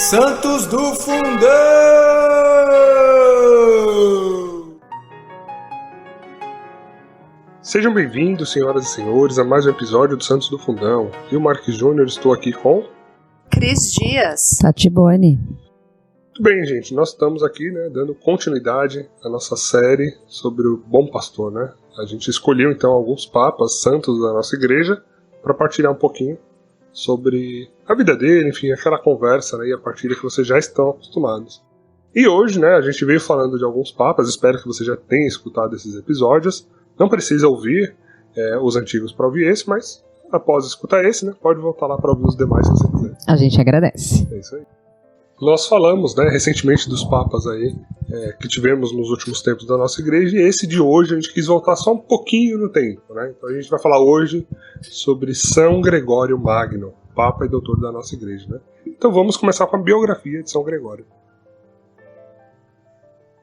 Santos do Fundão! Sejam bem-vindos, senhoras e senhores, a mais um episódio do Santos do Fundão. Eu, Marques Júnior, estou aqui com... Cris Dias. Tati Boni. Muito bem, gente, nós estamos aqui, dando continuidade à nossa série sobre o Bom Pastor, A gente escolheu, então, alguns papas santos da nossa igreja para partilhar um pouquinho sobre a vida dele, enfim, aquela conversa, e a partilha que vocês já estão acostumados. E hoje, a gente veio falando de alguns papas, espero que você já tenha escutado esses episódios. Não precisa ouvir os antigos para ouvir esse, mas após escutar esse, pode voltar lá para ouvir os demais se você quiser. A gente agradece. É isso aí. Nós falamos, recentemente dos papas aí, que tivemos nos últimos tempos da nossa igreja, e esse de hoje a gente quis voltar só um pouquinho no tempo, Então a gente vai falar hoje sobre São Gregório Magno, papa e doutor da nossa igreja, Então vamos começar com a biografia de São Gregório.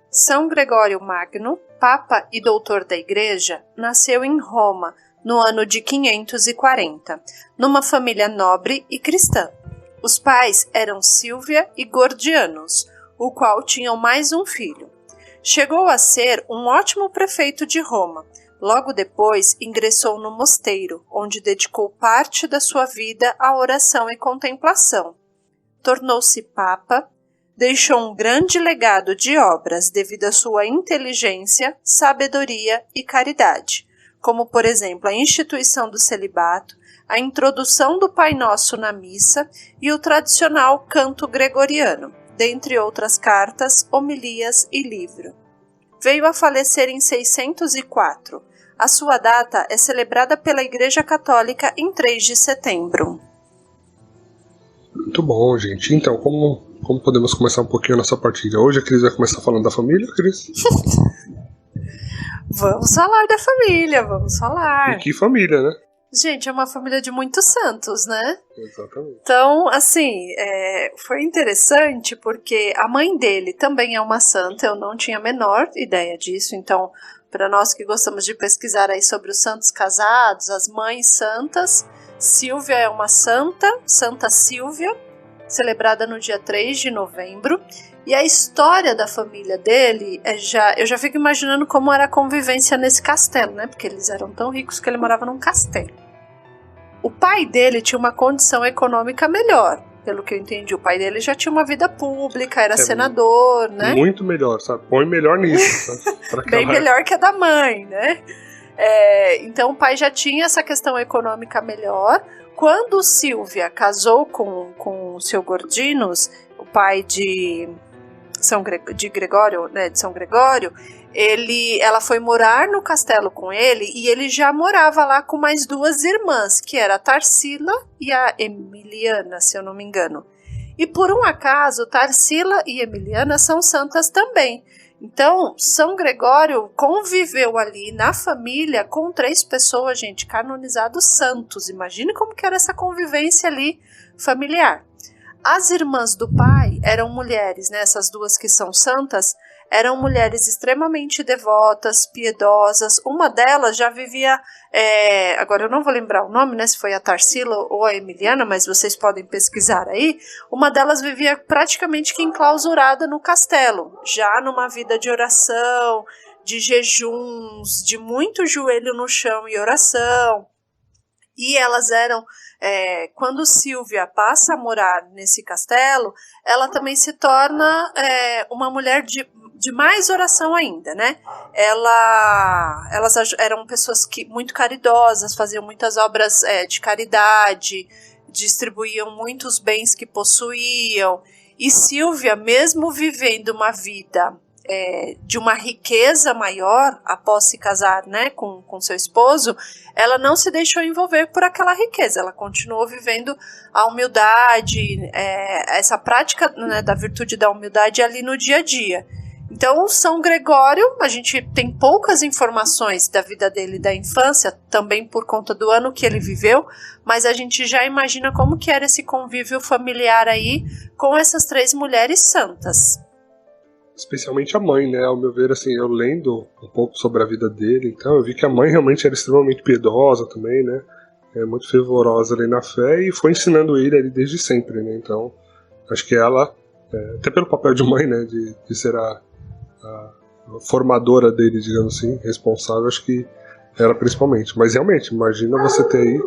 São Gregório Magno, papa e doutor da igreja, nasceu em Roma no ano de 540, numa família nobre e cristã. Os pais eram Silvia e Gordianus, o qual tinham mais um filho. Chegou a ser um ótimo prefeito de Roma. Logo depois ingressou no mosteiro, onde dedicou parte da sua vida à oração e contemplação. Tornou-se papa, deixou um grande legado de obras devido à sua inteligência, sabedoria e caridade, como, por exemplo, a instituição do celibato, a introdução do Pai Nosso na missa e o tradicional canto gregoriano, dentre outras cartas, homilias e livro. Veio a falecer em 604. A sua data é celebrada pela Igreja Católica em 3 de setembro. Muito bom, gente. Então, como podemos começar um pouquinho a nossa partilha? Hoje a Cris vai começar falando da família, Cris? Vamos falar da família, vamos falar. E que família, Gente, é uma família de muitos santos, Exatamente. Então, assim, foi interessante porque a mãe dele também é uma santa, eu não tinha a menor ideia disso, então, para nós que gostamos de pesquisar aí sobre os santos casados, as mães santas, Silvia é uma santa, Santa Silvia, celebrada no dia 3 de novembro, e a história da família dele, eu já fico imaginando como era a convivência nesse castelo, porque eles eram tão ricos que ele morava num castelo. O pai dele tinha uma condição econômica melhor, pelo que eu entendi. O pai dele já tinha uma vida pública, era senador, Muito melhor, sabe? Põe melhor nisso. Bem melhor que a da mãe, Então o pai já tinha essa questão econômica melhor. Quando Silvia casou com o seu Gordianus, o pai de São Gregório, ela foi morar no castelo com ele e ele já morava lá com mais duas irmãs, que era a Tarsila e a Emiliana, se eu não me engano. E por um acaso, Tarsila e Emiliana são santas também. Então, São Gregório conviveu ali na família com 3 pessoas, gente, canonizados santos. Imagine como que era essa convivência ali familiar. As irmãs do pai eram mulheres, essas duas que são santas, eram mulheres extremamente devotas, piedosas. Uma delas já vivia, agora eu não vou lembrar o nome, se foi a Tarsila ou a Emiliana, mas vocês podem pesquisar aí. Uma delas vivia praticamente que enclausurada no castelo, já numa vida de oração, de jejuns, de muito joelho no chão e oração. E elas eram, quando Silvia passa a morar nesse castelo, ela também se torna uma mulher de mais oração ainda, Elas eram pessoas muito caridosas, faziam muitas obras de caridade, distribuíam muitos bens que possuíam. E Silvia, mesmo vivendo uma vida de uma riqueza maior após se casar com seu esposo, ela não se deixou envolver por aquela riqueza, ela continuou vivendo a humildade, essa prática da virtude da humildade ali no dia a dia. Então, São Gregório, a gente tem poucas informações da vida dele da infância, também por conta do ano que ele viveu, mas a gente já imagina como que era esse convívio familiar aí com essas 3 mulheres santas. Especialmente a mãe, Ao meu ver, assim, eu lendo um pouco sobre a vida dele, então eu vi que a mãe realmente era extremamente piedosa também, muito fervorosa ali na fé e foi ensinando ele ali desde sempre, Então, Acho que ela, até pelo papel de mãe, né, de ser a formadora dele, digamos assim, responsável, acho que ela principalmente. Mas realmente, imagina você ter aí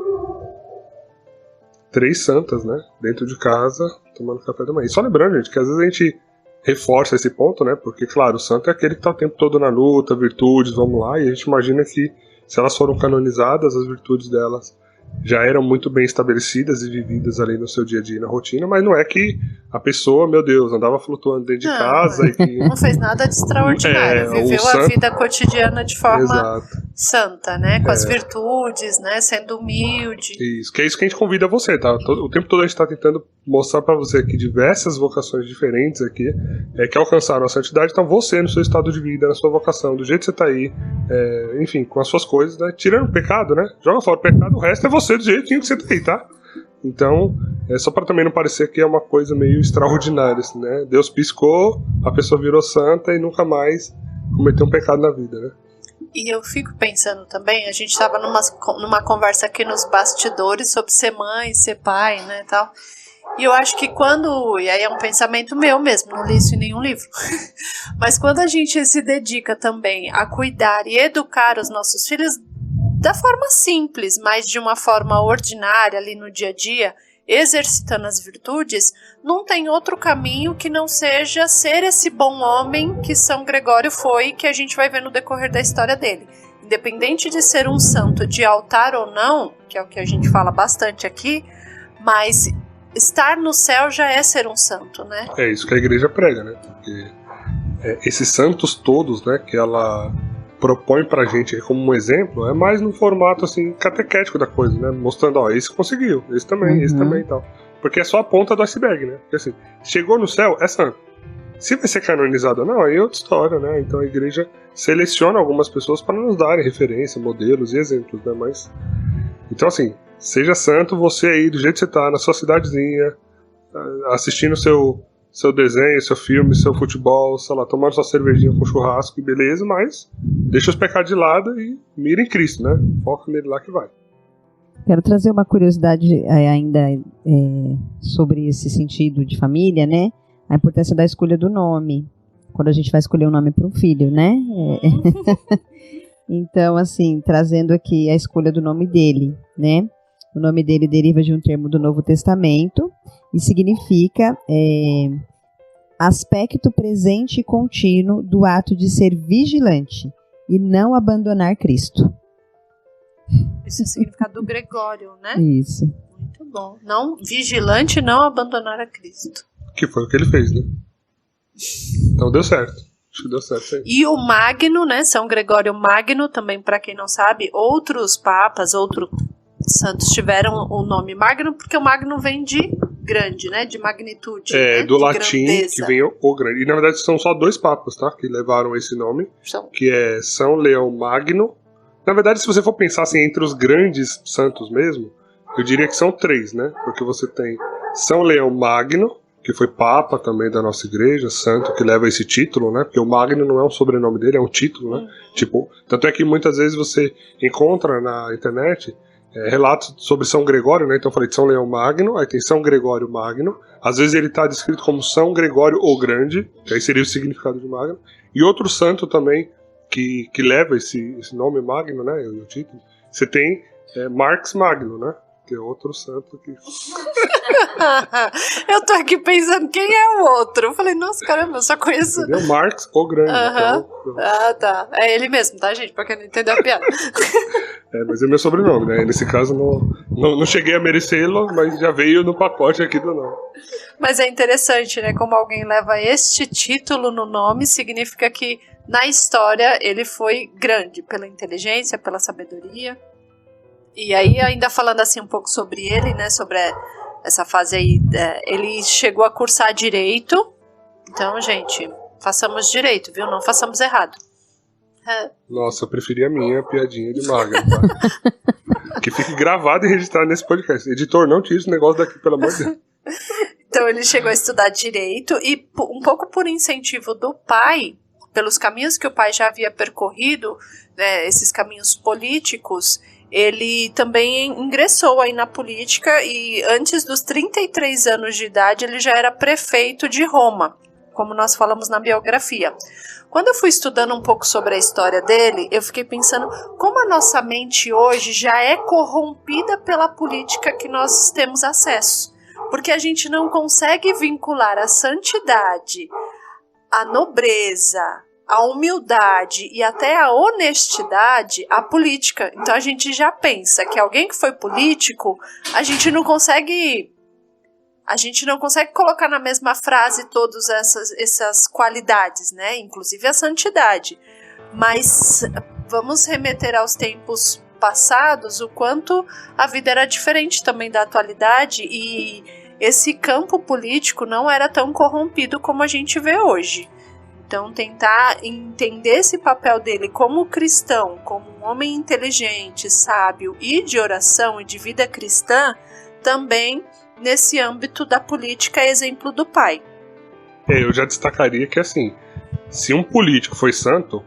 3 santas, né, dentro de casa, tomando café da manhã. E só lembrando, gente, que às vezes a gente reforça esse ponto, né, porque, claro, o santo é aquele que tá o tempo todo na luta, virtudes, vamos lá, e a gente imagina que se elas foram canonizadas, as virtudes delas já eram muito bem estabelecidas e vividas ali no seu dia a dia, na rotina, mas não é que a pessoa, meu Deus, andava flutuando dentro de casa e que... Não fez nada de extraordinário, viveu a vida cotidiana de forma santa, né, com as virtudes, né, sendo humilde. Isso, que é isso que a gente convida você, tá? O tempo todo a gente tá tentando mostrar pra você aqui diversas vocações diferentes aqui, que alcançaram a santidade, então você no seu estado de vida, na sua vocação, do jeito que você tá aí, enfim, com as suas coisas, né, tirando o pecado, né, joga fora o pecado, o resto é você do jeitinho que você tá aí, tá? Então, só para também não parecer que é uma coisa meio extraordinária, assim, né? Deus piscou, a pessoa virou santa e nunca mais cometeu um pecado na vida, né? E eu fico pensando também, a gente estava numa conversa aqui nos bastidores sobre ser mãe, ser pai, né, tal. E eu acho que e aí é um pensamento meu mesmo, não li isso em nenhum livro, mas quando a gente se dedica também a cuidar e educar os nossos filhos da forma simples, mas de uma forma ordinária ali no dia a dia, exercitando as virtudes, não tem outro caminho que não seja ser esse bom homem que São Gregório foi, que a gente vai ver no decorrer da história dele. Independente de ser um santo de altar ou não, que é o que a gente fala bastante aqui, mas estar no céu já é ser um santo, né? É isso que a igreja prega, né? Porque esses santos todos, né, que ela propõe pra gente como um exemplo, é mais no formato assim catequético da coisa, né? Mostrando, ó, esse conseguiu, esse também e tal. Porque é só a ponta do iceberg, né? Porque assim, chegou no céu, é santo. Se vai ser canonizado ou não, aí é outra história, né? Então a igreja seleciona algumas pessoas para nos darem referência, modelos e exemplos, né? Mas, então assim, seja santo você aí, do jeito que você tá, na sua cidadezinha, assistindo seu desenho, seu filme, seu futebol, sei lá, tomando sua cervejinha com churrasco e beleza, mas deixa os pecados de lado e mira em Cristo, né? Foca nele lá que vai. Quero trazer uma curiosidade ainda sobre esse sentido de família, né? A importância da escolha do nome, quando a gente vai escolher um nome para um filho, né? Então, assim, trazendo aqui a escolha do nome dele, né? O nome dele deriva de um termo do Novo Testamento e significa aspecto presente e contínuo do ato de ser vigilante e não abandonar Cristo. Isso é o significado do Gregório, né? Isso. Muito bom. Não, vigilante e não abandonar a Cristo. Que foi o que ele fez, né? Então deu certo. Acho que deu certo aí. E o Magno, né? São Gregório Magno, também para quem não sabe, outros papas, outros santos tiveram o nome Magno, porque o Magno vem de grande, né? De magnitude. Né? Do de latim, grandeza. que vem o grande. E na verdade são só 2 papas, tá? Que levaram esse nome. Que é São Leão Magno. Na verdade, se você for pensar assim, entre os grandes santos mesmo, eu diria que são 3, né? Porque você tem São Leão Magno, que foi papa também da nossa igreja, santo que leva esse título, né? Porque o Magno não é um sobrenome dele, é um título, né? Tipo, tanto é que muitas vezes você encontra na internet relatos sobre São Gregório, né? Então eu falei de São Leão Magno, aí tem São Gregório Magno, às vezes ele está descrito como São Gregório o Grande, que aí seria o significado de Magno, e outro santo também que leva esse nome Magno, né? O título, você tem Marx Magno, né? Que é outro santo que... Eu tô aqui pensando quem é o outro. Eu falei, nossa, caramba, eu só conheço... Entendeu? Marx o Grande. Então, Ah, tá. É ele mesmo, tá, gente? Pra quem não entendeu a piada. Mas é meu sobrenome, né? Nesse caso não cheguei a merecê-lo, mas já veio no pacote aqui do nome. Mas é interessante, né? Como alguém leva este título no nome, significa que na história ele foi grande pela inteligência, pela sabedoria. E aí, ainda falando assim um pouco sobre ele, né? Sobre essa fase aí, ele chegou a cursar direito. Então, gente, façamos direito, viu? Não façamos errado. Nossa, eu preferi a minha piadinha de Magno, tá? Que fique gravado e registrado nesse podcast. Editor, não tira esse negócio daqui, pelo amor de Deus. Então ele chegou a estudar direito e um pouco por incentivo do pai, pelos caminhos que o pai já havia percorrido, né, esses caminhos políticos, ele também ingressou aí na política e antes dos 33 anos de idade ele já era prefeito de Roma, como nós falamos na biografia. Quando eu fui estudando um pouco sobre a história dele, eu fiquei pensando como a nossa mente hoje já é corrompida pela política que nós temos acesso. Porque a gente não consegue vincular a santidade, a nobreza, a humildade e até a honestidade à política. Então a gente já pensa que alguém que foi político, a gente não consegue colocar na mesma frase todas essas qualidades, né? Inclusive a santidade. Mas vamos remeter aos tempos passados, o quanto a vida era diferente também da atualidade e esse campo político não era tão corrompido como a gente vê hoje. Então tentar entender esse papel dele como cristão, como um homem inteligente, sábio e de oração e de vida cristã, também nesse âmbito da política é exemplo do pai. Eu já destacaria que assim, se um político foi santo,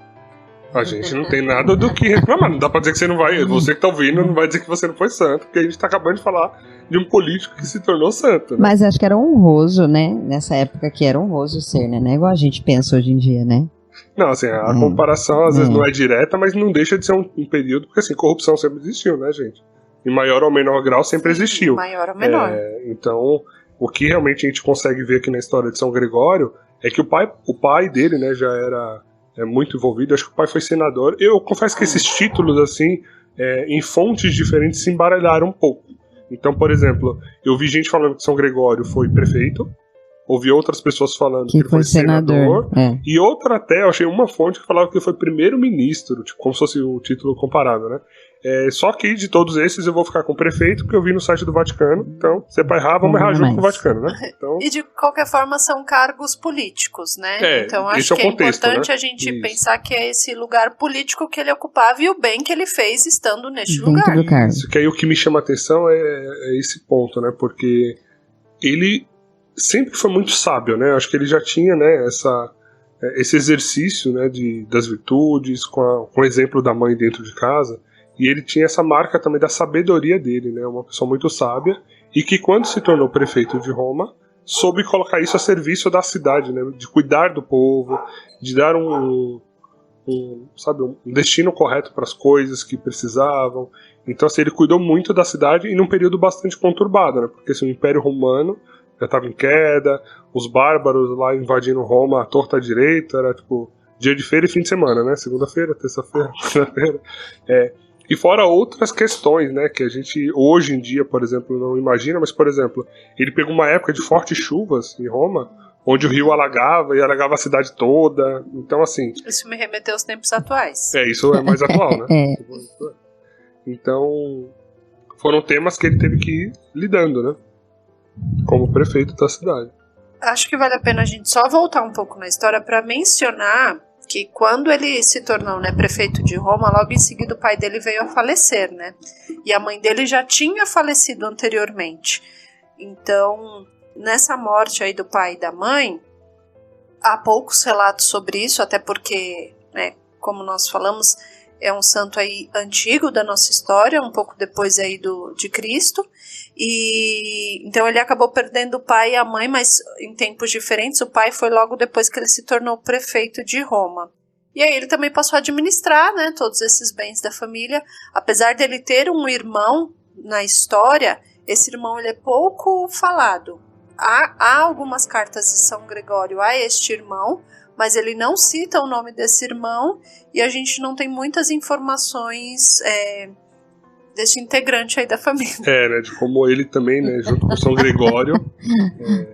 a gente não tem nada do que reclamar. Não dá pra dizer que você não vai, você que tá ouvindo não vai dizer que você não foi santo, porque a gente tá acabando de falar de um político que se tornou santo, né? Mas acho que era honroso, né? Nessa época que era honroso ser, né? Não é igual a gente pensa hoje em dia, né? Não, assim, a comparação às vezes não é direta, mas não deixa de ser um período, porque assim, corrupção sempre existiu, né, gente? Em maior ou menor grau sempre existiu. Maior ou menor. Então, o que realmente a gente consegue ver aqui na história de São Gregório é que o pai dele, né, já era muito envolvido. Acho que o pai foi senador. Eu confesso que esses títulos, assim, em fontes diferentes se embaralharam um pouco. Então, por exemplo, eu vi gente falando que São Gregório foi prefeito, ouvi outras pessoas falando que ele foi senador, e outra até, eu achei uma fonte que falava que ele foi primeiro-ministro, tipo, como se fosse o título comparável, né? Só que de todos esses eu vou ficar com o prefeito, porque eu vi no site do Vaticano, então, se é pra errar, vamos errar junto com o Vaticano, né? Então... E de qualquer forma são cargos políticos, né? Então acho que é importante, né? A gente pensar que é esse lugar político que ele ocupava e o bem que ele fez estando neste lugar. Isso, que aí o que me chama a atenção é esse ponto, né? Porque ele sempre foi muito sábio, né? Acho que ele já tinha, né, esse exercício, né, das virtudes, com o exemplo da mãe dentro de casa. E ele tinha essa marca também da sabedoria dele, né? Uma pessoa muito sábia e que quando se tornou prefeito de Roma, soube colocar isso a serviço da cidade, né? De cuidar do povo, de dar um destino correto para as coisas que precisavam. Então, assim, ele cuidou muito da cidade e num período bastante conturbado, né? Porque assim, o Império Romano já estava em queda, os bárbaros lá invadindo Roma à torta à direita, era tipo dia de feira e fim de semana, né? Segunda-feira, terça-feira, quinta-feira. E fora outras questões, né, que a gente hoje em dia, por exemplo, não imagina, mas, por exemplo, ele pegou uma época de fortes chuvas em Roma, onde o rio alagava e alagava a cidade toda. Então, assim... Isso me remeteu aos tempos atuais. Isso é mais atual, né? Então, foram temas que ele teve que ir lidando, né? Como prefeito da cidade. Acho que vale a pena a gente só voltar um pouco na história para mencionar que quando ele se tornou, né, prefeito de Roma, logo em seguida o pai dele veio a falecer, né? E a mãe dele já tinha falecido anteriormente. Então, nessa morte aí do pai e da mãe, há poucos relatos sobre isso, até porque, né, como nós falamos, é um santo aí antigo da nossa história, um pouco depois aí de Cristo, e então ele acabou perdendo o pai e a mãe, mas em tempos diferentes. O pai foi logo depois que ele se tornou prefeito de Roma. E aí ele também passou a administrar, né, todos esses bens da família. Apesar dele ter um irmão na história, esse irmão ele é pouco falado. Há algumas cartas de São Gregório a este irmão, mas ele não cita o nome desse irmão e a gente não tem muitas informações desse integrante aí da família. Né, de como ele também, né, junto com São Gregório...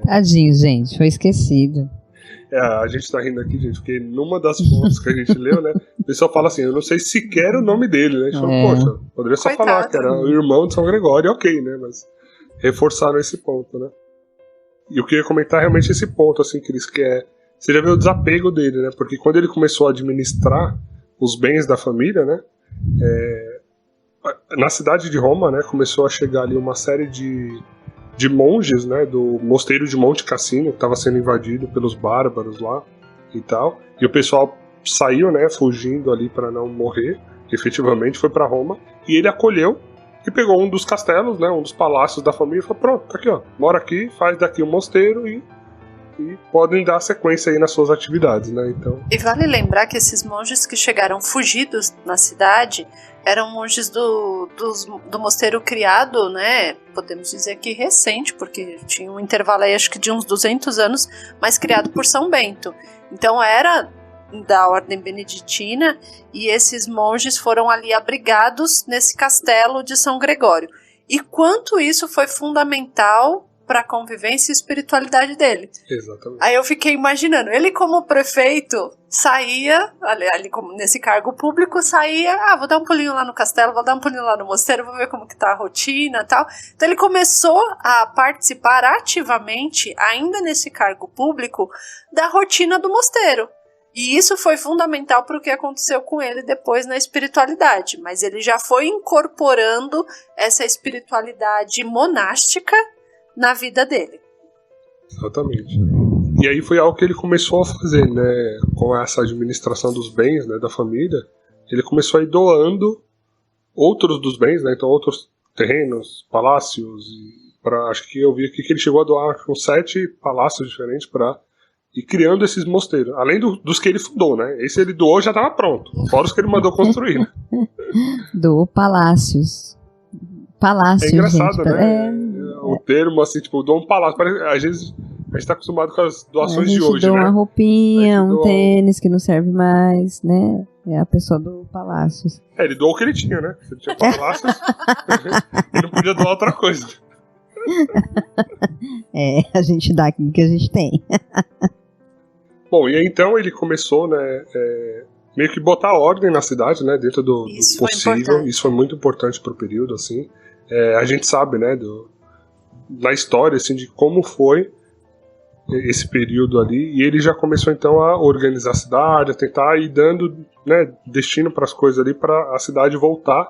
Tadinho, gente, foi esquecido. A gente tá rindo aqui, gente, porque numa das fontes que a gente leu, né, o pessoal fala assim, eu não sei sequer o nome dele, né, a gente falou, poxa, poderia só falar que era o irmão de São Gregório, ok, né, mas reforçaram esse ponto, né. E eu queria comentar realmente esse ponto, assim, Cris, que você já vê o desapego dele, né? Porque quando ele começou a administrar os bens da família, né? Na cidade de Roma, né? Começou a chegar ali uma série de monges, né? Do mosteiro de Monte Cassino, que estava sendo invadido pelos bárbaros lá e tal. E o pessoal saiu, né? Fugindo ali para não morrer. Efetivamente foi para Roma. e ele acolheu e pegou um dos castelos, né, um dos palácios da família e falou, pronto, tá aqui, ó, mora aqui, faz daqui um mosteiro e podem dar sequência aí nas suas atividades, né, então... E vale lembrar que esses monges que chegaram fugidos na cidade eram monges do mosteiro criado, né, podemos dizer que recente, porque tinha um intervalo aí acho que de uns 200 anos, mas criado por São Bento. Então era da ordem beneditina e esses monges foram ali abrigados nesse castelo de São Gregório. E quanto isso foi fundamental para a convivência e espiritualidade dele. Exatamente. Aí eu fiquei imaginando, ele como prefeito saía, ali nesse cargo público, saía, vou dar um pulinho lá no castelo, vou dar um pulinho lá no mosteiro, vou ver como que tá a rotina e tal. Então ele começou a participar ativamente, ainda nesse cargo público, da rotina do mosteiro. E isso foi fundamental para o que aconteceu com ele depois na espiritualidade. Mas ele já foi incorporando essa espiritualidade monástica na vida dele. Exatamente. E aí foi algo que ele começou a fazer, né? Com essa administração dos bens, né, da família, ele começou a ir doando outros dos bens, né? Então outros terrenos, palácios, acho que eu vi aqui que ele chegou a doar uns 7 palácios diferentes para ir criando esses mosteiros, além dos que ele fundou, né? Esse ele doou já estava pronto, fora os que ele mandou construir. Né? Doou palácios. Palácios, é engraçado, gente, né? O termo, assim, tipo, doa um palácio. Às vezes a gente tá acostumado com as doações de hoje, doa né? uma roupinha, um tênis que não serve mais, né? É a pessoa do palácios. Ele doou o que ele tinha, né? Se ele tinha palácios, ele não podia doar outra coisa. A gente dá aquilo que a gente tem. Bom, e aí então ele começou, né, meio que botar ordem na cidade, né, dentro do possível. Isso foi muito importante pro período, assim. A gente sabe, né, na história, assim, de como foi esse período ali, e ele já começou então a organizar a cidade, a tentar ir dando, né, destino para as coisas ali, para a cidade voltar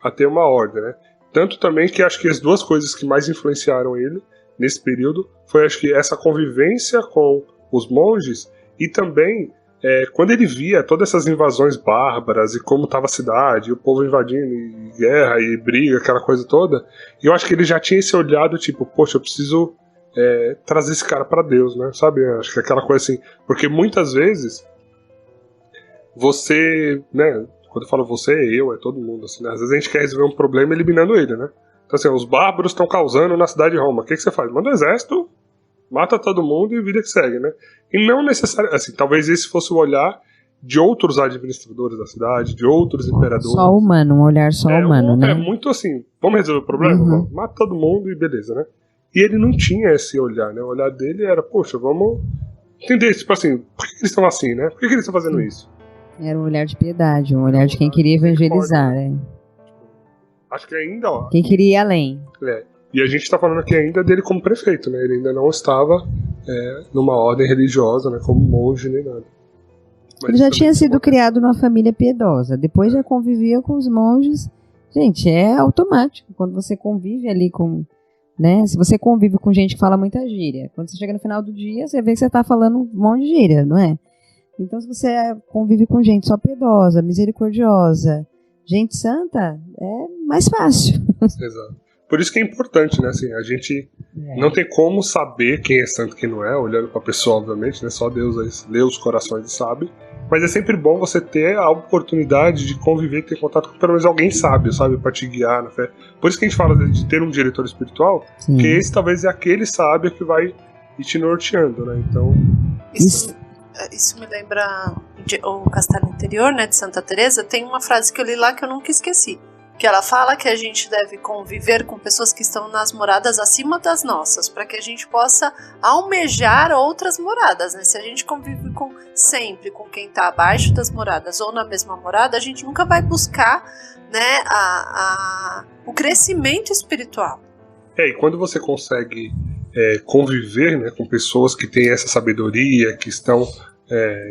a ter uma ordem, né. Tanto também que acho que as duas coisas que mais influenciaram ele nesse período foi, acho que, essa convivência com os monges e também quando ele via todas essas invasões bárbaras e como estava a cidade, e o povo invadindo, e guerra, e briga, aquela coisa toda, e eu acho que ele já tinha esse olhado, tipo, poxa, eu preciso trazer esse cara para Deus, né, sabe, acho que aquela coisa assim, porque muitas vezes você, né, quando eu falo você, é todo mundo, assim, né, às vezes a gente quer resolver um problema eliminando ele, né, então assim, os bárbaros estão causando na cidade de Roma, o que você faz? Manda um exército, mata todo mundo e vida que segue, né? E não necessariamente, assim, talvez esse fosse o olhar de outros administradores da cidade, de outros imperadores. Só humano, um olhar só humano, né? É muito assim, vamos resolver o problema? Uhum. Mata todo mundo e beleza, né? E ele não tinha esse olhar, né? O olhar dele era, poxa, vamos entender, tipo assim, por que eles estão assim, né? Por que eles estão fazendo isso? Era um olhar de piedade, um olhar de quem queria evangelizar, Acho que ainda, ó. Quem queria ir além. E a gente está falando aqui ainda dele como prefeito, né? Ele ainda não estava numa ordem religiosa, né? Como monge nem nada. Mas ele já tinha sido criado numa família piedosa. Depois já convivia com os monges. Gente, é automático. Quando você convive ali com... né? Se você convive com gente que fala muita gíria, quando você chega no final do dia, você vê que você está falando um monte de gíria, não é? Então, se você convive com gente só piedosa, misericordiosa, gente santa, é mais fácil. Exato. Por isso que é importante, né? Assim, a gente não tem como saber quem é santo e quem não é, olhando pra pessoa, obviamente, né? Só Deus aí lê os corações e sabe. Mas é sempre bom você ter a oportunidade de conviver e ter contato com pelo menos alguém sábio, sabe? Pra te guiar na fé. Por isso que a gente fala de ter um diretor espiritual, que esse talvez é aquele sábio que vai ir te norteando, né? Então... Isso me lembra o Castelo Interior, né, de Santa Teresa. Tem uma frase que eu li lá que eu nunca esqueci, que ela fala que a gente deve conviver com pessoas que estão nas moradas acima das nossas, para que a gente possa almejar outras moradas, né? Se a gente convive sempre com quem está abaixo das moradas ou na mesma morada, a gente nunca vai buscar, né, o crescimento espiritual. E quando você consegue conviver, né, com pessoas que têm essa sabedoria, que estão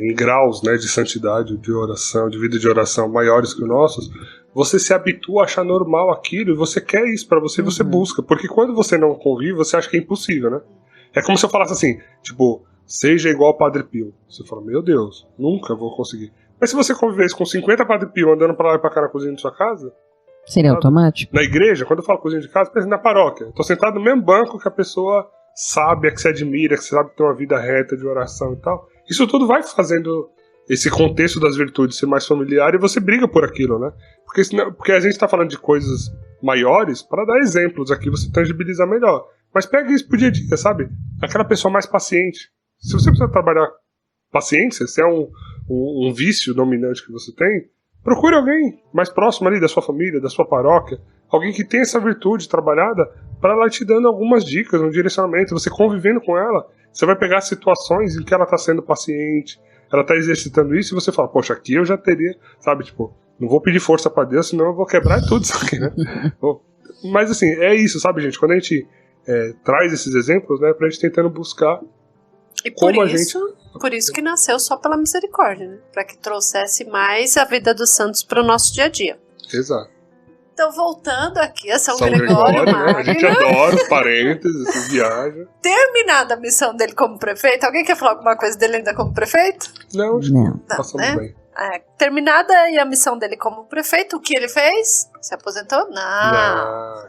em graus, né, de santidade, de oração, de vida de oração maiores que os nossos, você se habitua a achar normal aquilo e você quer isso pra você e você busca. Porque quando você não convive, você acha que é impossível, né? É como se eu falasse assim, tipo, seja igual ao Padre Pio. Você fala, meu Deus, nunca vou conseguir. Mas se você convivesse com 50 Padre Pio andando pra lá e pra cá na cozinha da sua casa, Seria automático? Na igreja, quando eu falo cozinha de casa, pensa na paróquia. Eu tô sentado no mesmo banco que a pessoa sábia, que se admira, que sabe ter uma vida reta de oração e tal. Isso tudo vai fazendo esse contexto das virtudes ser mais familiar e você briga por aquilo, né? Porque a gente tá falando de coisas maiores, para dar exemplos aqui, você tangibiliza melhor. Mas pega isso pro dia a dia, sabe? Aquela pessoa mais paciente. Se você precisa trabalhar paciência, se é um vício dominante que você tem, procure alguém mais próximo ali da sua família, da sua paróquia, alguém que tem essa virtude trabalhada, para ela te dando algumas dicas, um direcionamento. Você convivendo com ela, você vai pegar situações em que ela tá sendo paciente, ela tá exercitando isso, e você fala, poxa, aqui eu já teria, sabe, tipo, não vou pedir força pra Deus, senão eu vou quebrar tudo isso aqui, né? Mas assim, é isso, sabe, gente? Quando a gente traz esses exemplos, né, pra gente tentando buscar e como por isso que nasceu Só Pela Misericórdia, né? Para que trouxesse mais a vida dos santos para o nosso dia a dia. Exato. Então, voltando aqui a São Gregório, Gregório né? Magno, A gente adora os parênteses, viaja. terminada a missão dele como prefeito, alguém quer falar alguma coisa dele ainda como prefeito? Não, Não. passamos né? bem. Terminada aí a missão dele como prefeito, o que ele fez? Se aposentou? Não.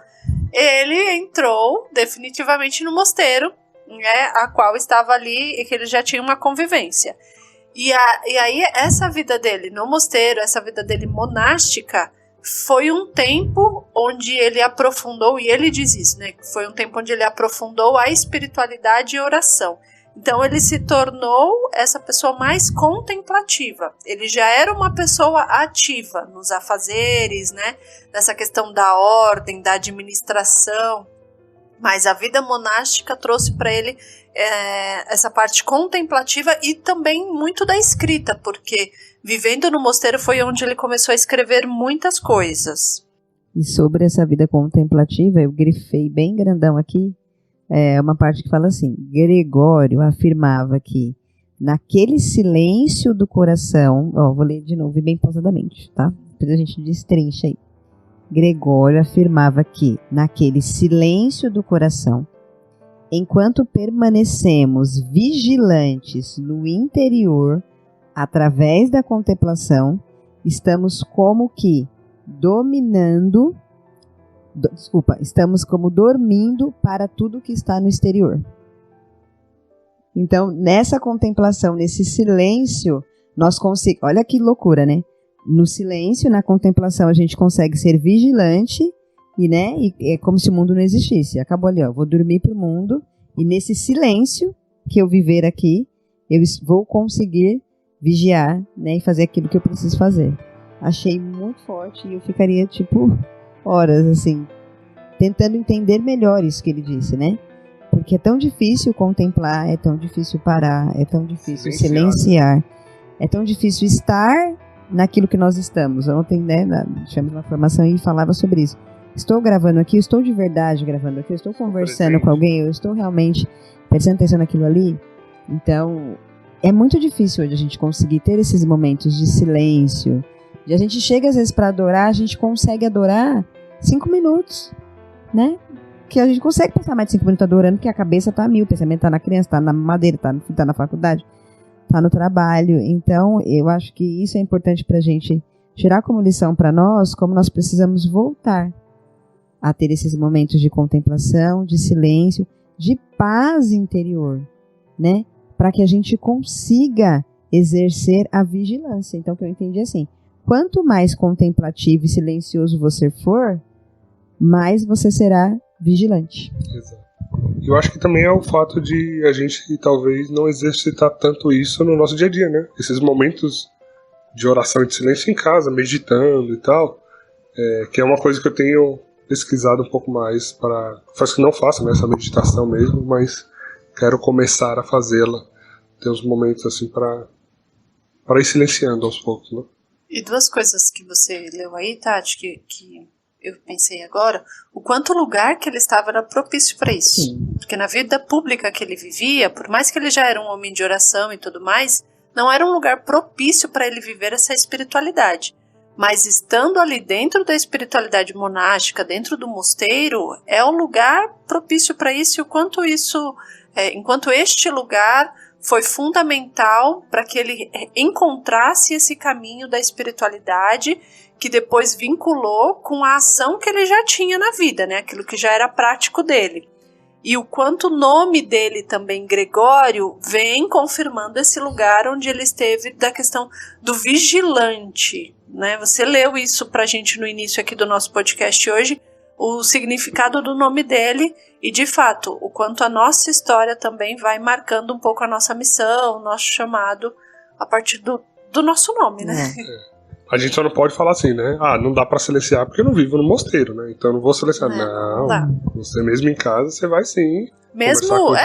Ele entrou definitivamente no mosteiro, né, a qual estava ali e que ele já tinha uma convivência. E aí essa vida dele no mosteiro, essa vida dele monástica, foi um tempo onde ele aprofundou, e ele diz isso, né? Foi um tempo onde ele aprofundou a espiritualidade e oração. Então ele se tornou essa pessoa mais contemplativa. Ele já era uma pessoa ativa nos afazeres, né? Nessa questão da ordem, da administração. Mas a vida monástica trouxe para ele essa parte contemplativa e também muito da escrita, porque vivendo no mosteiro foi onde ele começou a escrever muitas coisas. E sobre essa vida contemplativa, eu grifei bem grandão aqui, uma parte que fala assim: Gregório afirmava que naquele silêncio do coração, vou ler de novo e bem pausadamente, tá? Depois a gente destrincha aí. Gregório afirmava que, naquele silêncio do coração, enquanto permanecemos vigilantes no interior, através da contemplação, estamos como que estamos como dormindo para tudo que está no exterior. Então, nessa contemplação, nesse silêncio, nós conseguimos... Olha que loucura, né? No silêncio, na contemplação, a gente consegue ser vigilante e é como se o mundo não existisse. Acabou ali, vou dormir para o mundo e nesse silêncio que eu viver aqui, eu vou conseguir vigiar, né, e fazer aquilo que eu preciso fazer. Achei muito forte e eu ficaria, horas, assim, tentando entender melhor isso que ele disse, né? Porque é tão difícil contemplar, é tão difícil parar, é tão difícil silenciar, é tão difícil estar naquilo que nós estamos. Ontem, né, tivemos uma formação e falava sobre isso. Estou gravando aqui, eu estou de verdade gravando aqui, eu estou conversando com alguém, eu estou realmente prestando atenção naquilo ali. Então, é muito difícil hoje a gente conseguir ter esses momentos de silêncio. E a gente chega às vezes para adorar, a gente consegue adorar 5 minutos, né? Que a gente consegue passar mais de 5 minutos adorando, porque a cabeça tá a mil, o pensamento tá na criança, tá na madeira, tá na faculdade, tá no trabalho. Então, eu acho que isso é importante pra gente tirar como lição para nós, como nós precisamos voltar a ter esses momentos de contemplação, de silêncio, de paz interior, né? Para que a gente consiga exercer a vigilância. Então, o que eu entendi assim, quanto mais contemplativo e silencioso você for, mais você será vigilante. Exato. Eu acho que também é o fato de a gente talvez não exercitar tanto isso no nosso dia a dia, né? Esses momentos de oração e de silêncio em casa, meditando e tal, que é uma coisa que eu tenho pesquisado um pouco mais para... Faz que não faço, né, essa meditação mesmo, mas quero começar a fazê-la. Ter uns momentos assim para ir silenciando aos poucos, né? E duas coisas que você leu aí, Tati, que eu pensei agora, o quanto o lugar que ele estava era propício para isso. Sim. Porque na vida pública que ele vivia, por mais que ele já era um homem de oração e tudo mais, não era um lugar propício para ele viver essa espiritualidade. Mas estando ali dentro da espiritualidade monástica, dentro do mosteiro, é um lugar propício para isso, e o quanto isso, enquanto este lugar foi fundamental para que ele encontrasse esse caminho da espiritualidade que depois vinculou com a ação que ele já tinha na vida, né? Aquilo que já era prático dele. E o quanto o nome dele também, Gregório, vem confirmando esse lugar onde ele esteve da questão do vigilante, né? Você leu isso pra gente no início aqui do nosso podcast hoje, o significado do nome dele e, de fato, o quanto a nossa história também vai marcando um pouco a nossa missão, o nosso chamado, a partir do nosso nome, né? A gente só não pode falar assim, né? Não dá pra silenciar porque eu não vivo no mosteiro, né? Então eu não vou silenciar. Não dá. Você mesmo em casa, você vai sim. Mesmo,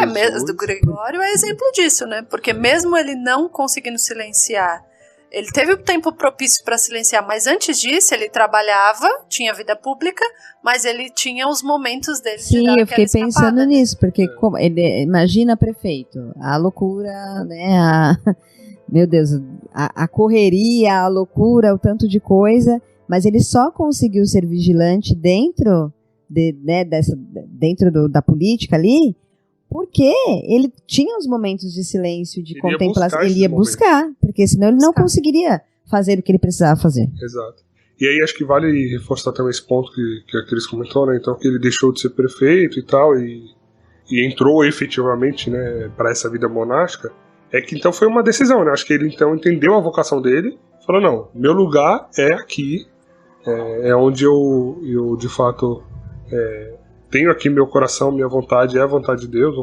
do Gregório é exemplo disso, né? Porque mesmo ele não conseguindo silenciar, ele teve o tempo propício para silenciar, mas antes disso ele trabalhava, tinha vida pública, mas ele tinha os momentos dele de dar Sim, eu fiquei aquela pensando escapada. nisso, porque imagina prefeito, a loucura, né, meu Deus, a correria, a loucura, o tanto de coisa, mas ele só conseguiu ser vigilante dentro da política ali, porque ele tinha os momentos de silêncio, de contemplação, ele ia buscar, porque senão ele não conseguiria fazer o que ele precisava fazer. Exato. E aí acho que vale reforçar também esse ponto que a Cris comentou, né? Então que ele deixou de ser prefeito e tal, e entrou efetivamente, né, para essa vida monástica. É que então foi uma decisão, né? Acho que ele então entendeu a vocação dele, falou, não, meu lugar é aqui, é onde eu de fato tenho aqui meu coração, minha vontade é a vontade de Deus,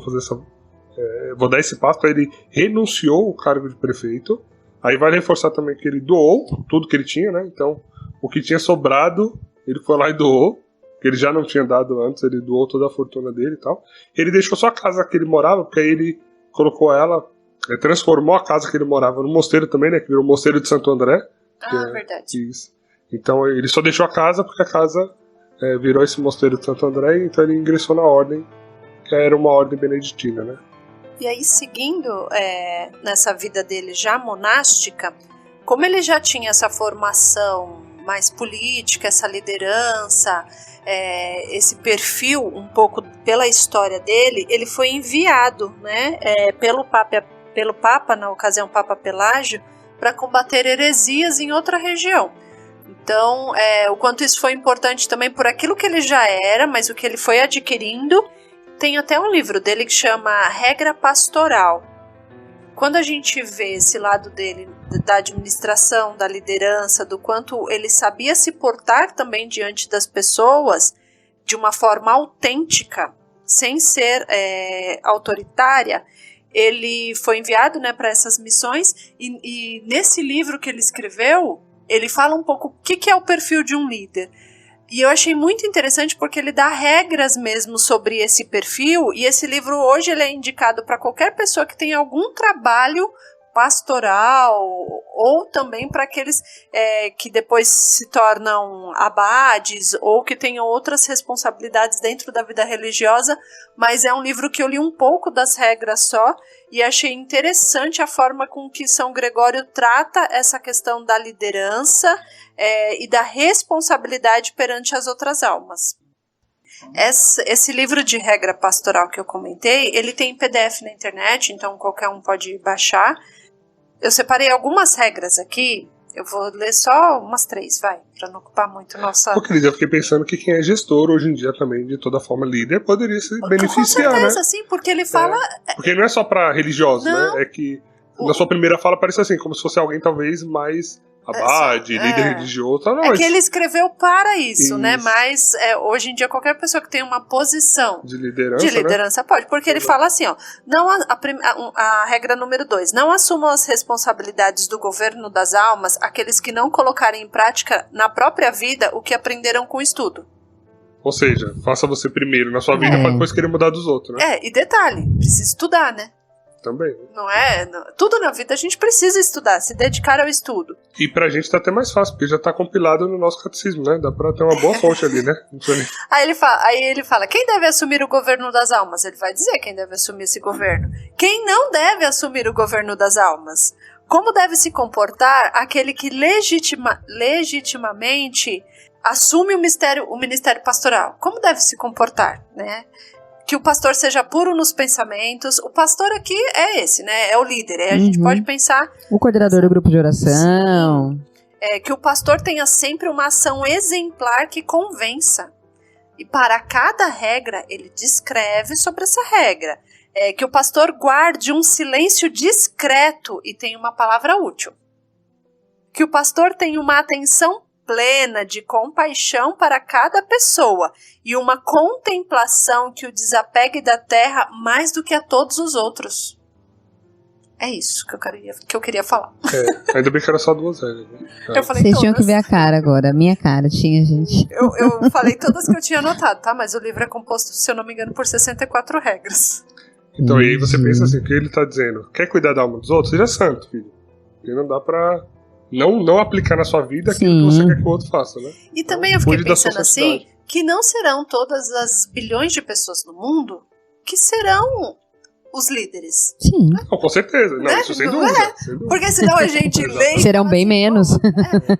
vou dar esse passo. Ele renunciou o cargo de prefeito. Aí vale reforçar também que ele doou tudo que ele tinha, né? Então o que tinha sobrado ele foi lá e doou, que ele já não tinha dado antes, ele doou toda a fortuna dele e tal. Ele deixou só a casa que ele morava, porque aí ele colocou ela, transformou a casa que ele morava no mosteiro também, né? Que virou o Mosteiro de Santo André. Verdade. Isso. Então ele só deixou a casa porque a casa virou esse Mosteiro de Santo André, então ele ingressou na ordem, que era uma ordem beneditina, né? E aí, seguindo nessa vida dele já monástica, como ele já tinha essa formação mais política, essa liderança, esse perfil um pouco pela história dele, ele foi enviado, né, pelo Papa, na ocasião Papa Pelágio, para combater heresias em outra região. Então, o quanto isso foi importante também por aquilo que ele já era, mas o que ele foi adquirindo. Tem até um livro dele que chama Regra Pastoral. Quando a gente vê esse lado dele, da administração, da liderança, do quanto ele sabia se portar também diante das pessoas de uma forma autêntica, sem ser autoritária, ele foi enviado, né, para essas missões e nesse livro que ele escreveu, ele fala um pouco o que é o perfil de um líder. E eu achei muito interessante porque ele dá regras mesmo sobre esse perfil, e esse livro hoje ele é indicado para qualquer pessoa que tem algum trabalho pastoral, ou também para aqueles que depois se tornam abades, ou que tenham outras responsabilidades dentro da vida religiosa, mas é um livro que eu li um pouco das regras só, e achei interessante a forma com que São Gregório trata essa questão da liderança e da responsabilidade perante as outras almas. Esse livro de regra pastoral que eu comentei, ele tem em PDF na internet, então qualquer um pode baixar. Eu separei algumas regras aqui, eu vou ler só umas 3, para não ocupar muito nossa... Pô, querida, eu fiquei pensando que quem é gestor hoje em dia também, de toda forma líder, poderia se beneficiar, com certeza, né? Sim, porque ele fala... Porque não é só para religiosos, Não. né? É que na sua primeira fala parece assim, como se fosse alguém talvez mais... abade, líder religioso. Não, que ele escreveu para isso, né? Isso. Mas hoje em dia qualquer pessoa que tem uma posição de liderança, né? Pode, porque ele fala assim, ó, não a regra número 2, não assumam as responsabilidades do governo das almas aqueles que não colocarem em prática na própria vida o que aprenderam com o estudo. Ou seja, faça você primeiro na sua vida para depois querer mudar dos outros, né? E detalhe, precisa estudar, né? Também. Tudo na vida a gente precisa estudar, se dedicar ao estudo. E pra gente tá até mais fácil, porque já tá compilado no nosso catecismo, né? Dá pra ter uma boa fonte ali, né? Aí ele fala, quem deve assumir o governo das almas? Ele vai dizer quem deve assumir esse governo. Quem não deve assumir o governo das almas? Como deve se comportar aquele que legitimamente assume o ministério pastoral? Como deve se comportar, né? Que o pastor seja puro nos pensamentos. O pastor aqui é esse, né? É o líder. A gente pode pensar... O coordenador do grupo de oração. Que o pastor tenha sempre uma ação exemplar que convença. E para cada regra, ele descreve sobre essa regra. Que o pastor guarde um silêncio discreto e tenha uma palavra útil. Que o pastor tenha uma atenção plena de compaixão para cada pessoa e uma contemplação que o desapegue da terra mais do que a todos os outros. É isso que eu queria falar. Ainda bem que era só 2 regras. Né? Eu falei Vocês todas. tinham que ver a cara agora, a minha cara tinha, gente. Eu falei todas que eu tinha anotado, tá? Mas o livro é composto, se eu não me engano, por 64 regras. Então aí você pensa assim, o que ele tá dizendo? Quer cuidar da alma dos outros? Seja santo, filho. Porque não dá pra não aplicar na sua vida aquilo que você quer que o outro faça, né? E também eu fiquei Cuide da pensando sua assim, sociedade. que não serão todas as bilhões de pessoas no mundo que serão os líderes. Sim. Não, com certeza. Não, isso sem Não dúvida. Sem dúvida. Porque senão a gente lê... e Serão fala bem assim, menos.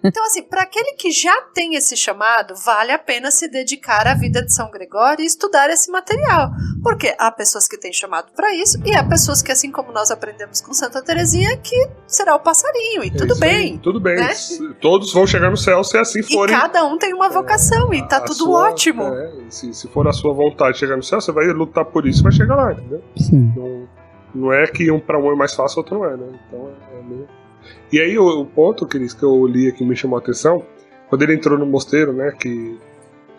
Então, assim, para aquele que já tem esse chamado, vale a pena se dedicar à vida de São Gregório e estudar esse material. Porque há pessoas que têm chamado para isso e há pessoas que, assim como nós aprendemos com Santa Teresinha, que será o passarinho. E tudo Isso aí, bem. tudo bem. né? Todos vão chegar no céu se assim E forem. cada um tem uma vocação e tá a tudo sua- ótimo. Se for a sua vontade chegar no céu, você vai lutar por isso e vai chegar lá, entendeu? Sim. Não é que um pra um é mais fácil, outro não é, né? Então é meio... E aí o ponto, Cris, que eu li aqui me chamou a atenção, quando ele entrou no mosteiro, né? Que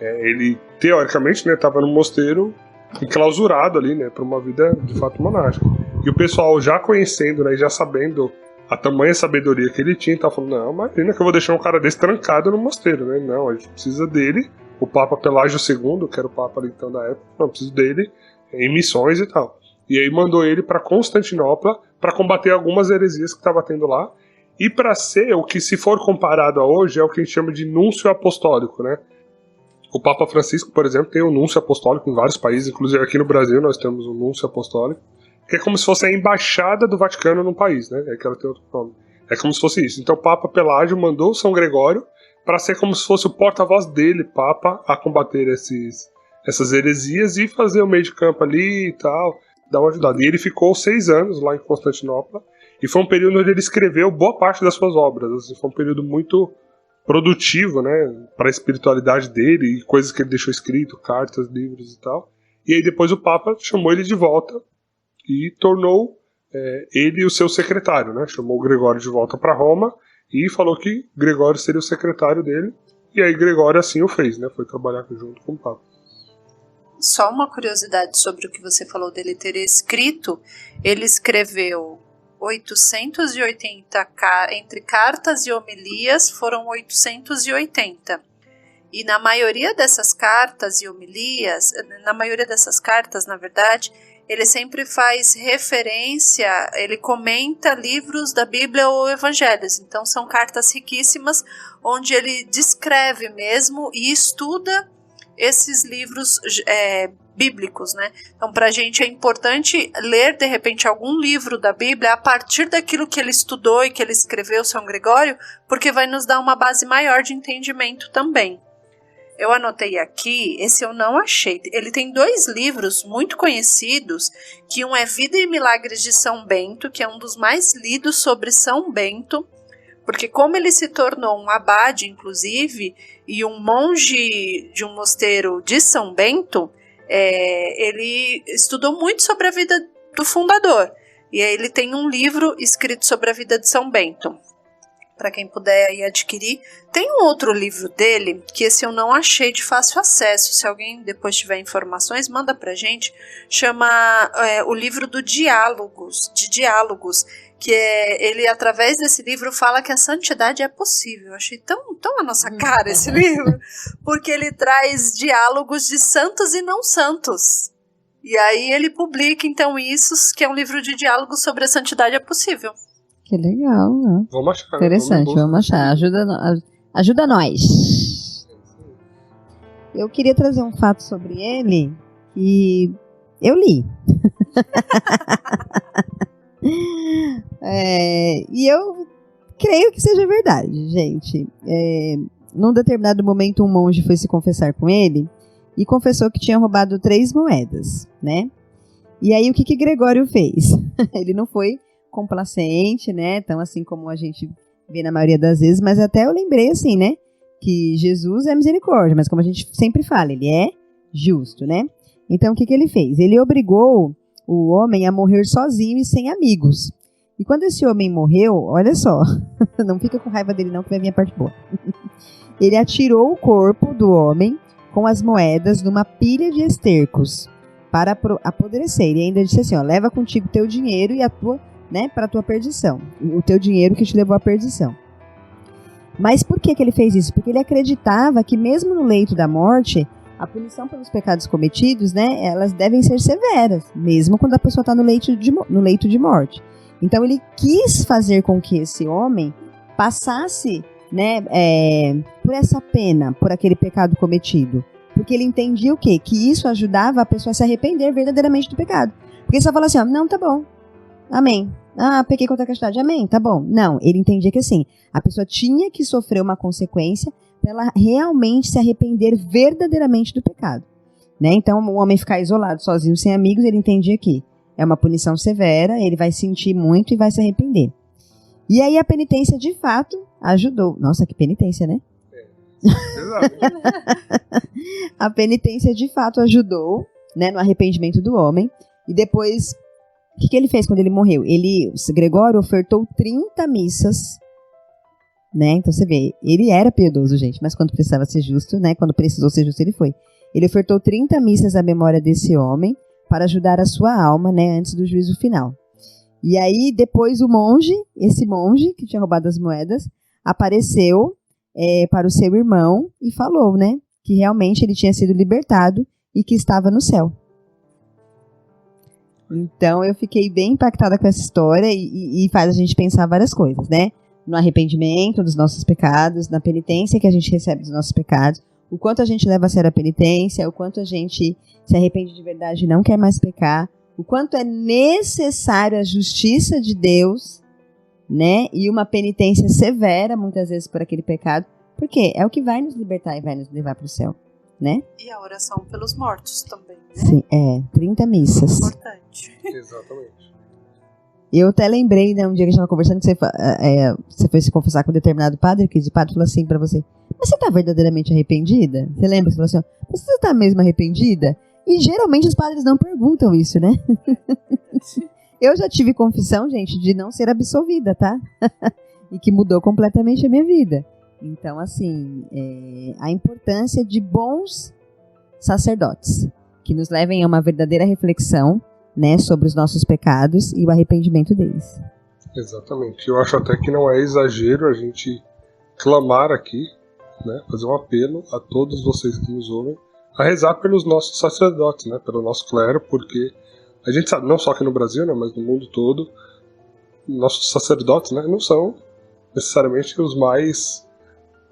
ele, teoricamente, né, tava no mosteiro enclausurado ali, né? Pra uma vida, de fato, monástica. E o pessoal já conhecendo, né? Já sabendo a tamanha sabedoria que ele tinha, tava falando, não, imagina que eu vou deixar um cara desse trancado no mosteiro, né? Não, a gente precisa dele. O Papa Pelágio II, que era o Papa ali, então da época, não, preciso dele em missões e tal. E aí mandou ele para Constantinopla para combater algumas heresias que estava tendo lá e para ser o que, se for comparado a hoje, é o que a gente chama de núncio apostólico, né? O Papa Francisco, por exemplo, tem um núncio apostólico em vários países, inclusive aqui no Brasil nós temos um núncio apostólico, que é como se fosse a embaixada do Vaticano num país, né? É que ela tem outro nome. É como se fosse isso. Então o Papa Pelágio mandou São Gregório para ser como se fosse o porta-voz dele, Papa, a combater essas heresias e fazer o meio de campo ali e tal, dar uma ajudada. E ele ficou 6 anos lá em Constantinopla e foi um período onde ele escreveu boa parte das suas obras. Assim, foi um período muito produtivo, né, para a espiritualidade dele e coisas que ele deixou escrito, cartas, livros e tal. E aí depois o Papa chamou ele de volta e tornou ele o seu secretário, né? Chamou o Gregório de volta para Roma e falou que Gregório seria o secretário dele. E aí Gregório assim o fez, né? Foi trabalhar junto com o Papa. Só uma curiosidade sobre o que você falou dele ter escrito. Ele escreveu 880, entre cartas e homilias foram 880. E na maioria dessas cartas e homilias, na verdade, ele sempre faz referência, ele comenta livros da Bíblia ou evangelhos. Então são cartas riquíssimas, onde ele descreve mesmo e estuda esses livros bíblicos, né? Então, para a gente é importante ler, de repente, algum livro da Bíblia a partir daquilo que ele estudou e que ele escreveu, São Gregório, porque vai nos dar uma base maior de entendimento também. Eu anotei aqui, esse eu não achei. Ele tem 2 livros muito conhecidos, que um é Vida e Milagres de São Bento, que é um dos mais lidos sobre São Bento, porque como ele se tornou um abade, inclusive, e um monge de um mosteiro de São Bento, ele estudou muito sobre a vida do fundador. E aí ele tem um livro escrito sobre a vida de São Bento, para quem puder aí adquirir. Tem um outro livro dele, que esse eu não achei de fácil acesso. Se alguém depois tiver informações, manda pra gente. Chama o livro de diálogos, que ele, através desse livro, fala que a santidade é possível. Eu achei tão a nossa cara esse livro, porque ele traz diálogos de santos e não santos. E aí ele publica, então, isso, que é um livro de diálogos sobre a santidade é possível. Que legal, né? Vamos achar. Interessante, vamos achar. Ajuda nós. Eu queria trazer um fato sobre ele que eu li. E eu creio que seja verdade, gente. Num determinado momento, um monge foi se confessar com ele e confessou que tinha roubado 3 moedas, né? E aí, o que Gregório fez? Ele não foi complacente, né? Então, assim como a gente vê na maioria das vezes, mas até eu lembrei assim, né? Que Jesus é misericórdia, mas como a gente sempre fala, ele é justo, né? Então, o que ele fez? Ele obrigou o homem a morrer sozinho e sem amigos. E quando esse homem morreu, olha só, não fica com raiva dele não, que vai vir a parte boa. Ele atirou o corpo do homem com as moedas numa pilha de estercos para apodrecer. E ainda disse assim, ó, leva contigo teu dinheiro e a tua, né, para a tua perdição. O teu dinheiro que te levou à perdição. Mas por que ele fez isso? Porque ele acreditava que mesmo no leito da morte, a punição pelos pecados cometidos, né, elas devem ser severas, mesmo quando a pessoa está no leito de morte. Então ele quis fazer com que esse homem passasse, né, por essa pena, por aquele pecado cometido. Porque ele entendia o quê? Que isso ajudava a pessoa a se arrepender verdadeiramente do pecado. Porque ele só fala assim, ó, não, tá bom, amém. Ah, pequei contra a castidade, amém, tá bom. Não, ele entendia que assim, a pessoa tinha que sofrer uma consequência para ela realmente se arrepender verdadeiramente do pecado. Né? Então, o homem ficar isolado, sozinho, sem amigos, ele entendia que é uma punição severa, ele vai sentir muito e vai se arrepender. E aí a penitência, de fato, ajudou. Nossa, que penitência, né? Exato. A penitência, de fato, ajudou, né, no arrependimento do homem. E depois, o que ele fez quando ele morreu? Gregório ofertou 30 missas, né? Então você vê, ele era piedoso, gente, mas quando precisava ser justo, né? Quando precisou ser justo, ele foi. Ele ofertou 30 missas à memória desse homem para ajudar a sua alma, né? Antes do juízo final. E aí, depois esse monge que tinha roubado as moedas, apareceu para o seu irmão e falou, né? Que realmente ele tinha sido libertado e que estava no céu. Então, eu fiquei bem impactada com essa história e faz a gente pensar várias coisas, né? No arrependimento dos nossos pecados, na penitência que a gente recebe dos nossos pecados, o quanto a gente leva a sério a penitência, o quanto a gente se arrepende de verdade e não quer mais pecar, o quanto é necessário a justiça de Deus, né? E uma penitência severa, muitas vezes, por aquele pecado, porque é o que vai nos libertar e vai nos levar para o céu, né? E a oração pelos mortos também, né? Sim, 30 missas. Importante. Exatamente. Eu até lembrei, né, um dia que a gente estava conversando, que você foi se confessar com um determinado padre, que o padre falou assim pra você, mas você está verdadeiramente arrependida? Você lembra? Você falou assim, ó, você está mesmo arrependida? E geralmente os padres não perguntam isso, né? Eu já tive confissão, gente, de não ser absolvida, tá? E que mudou completamente a minha vida. Então, assim, a importância de bons sacerdotes, que nos levem a uma verdadeira reflexão, né, sobre os nossos pecados e o arrependimento deles. Exatamente. Eu acho até que não é exagero a gente clamar aqui, né, fazer um apelo a todos vocês que nos ouvem, a rezar pelos nossos sacerdotes, né, pelo nosso clero, porque a gente sabe, não só aqui no Brasil, né, mas no mundo todo, nossos sacerdotes, né, não são necessariamente os mais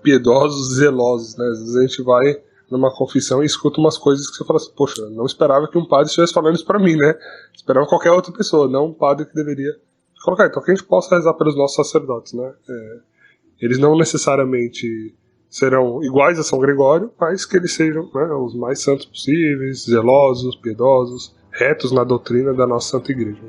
piedosos e zelosos, né? Às vezes a gente vai numa confissão e escuta umas coisas que você fala assim, poxa, não esperava que um padre estivesse falando isso pra mim, né? Esperava qualquer outra pessoa, não um padre que deveria colocar. Então que a gente possa rezar pelos nossos sacerdotes, né? Eles não necessariamente serão iguais a São Gregório, mas que eles sejam, né, os mais santos possíveis, zelosos, piedosos, retos na doutrina da nossa Santa Igreja.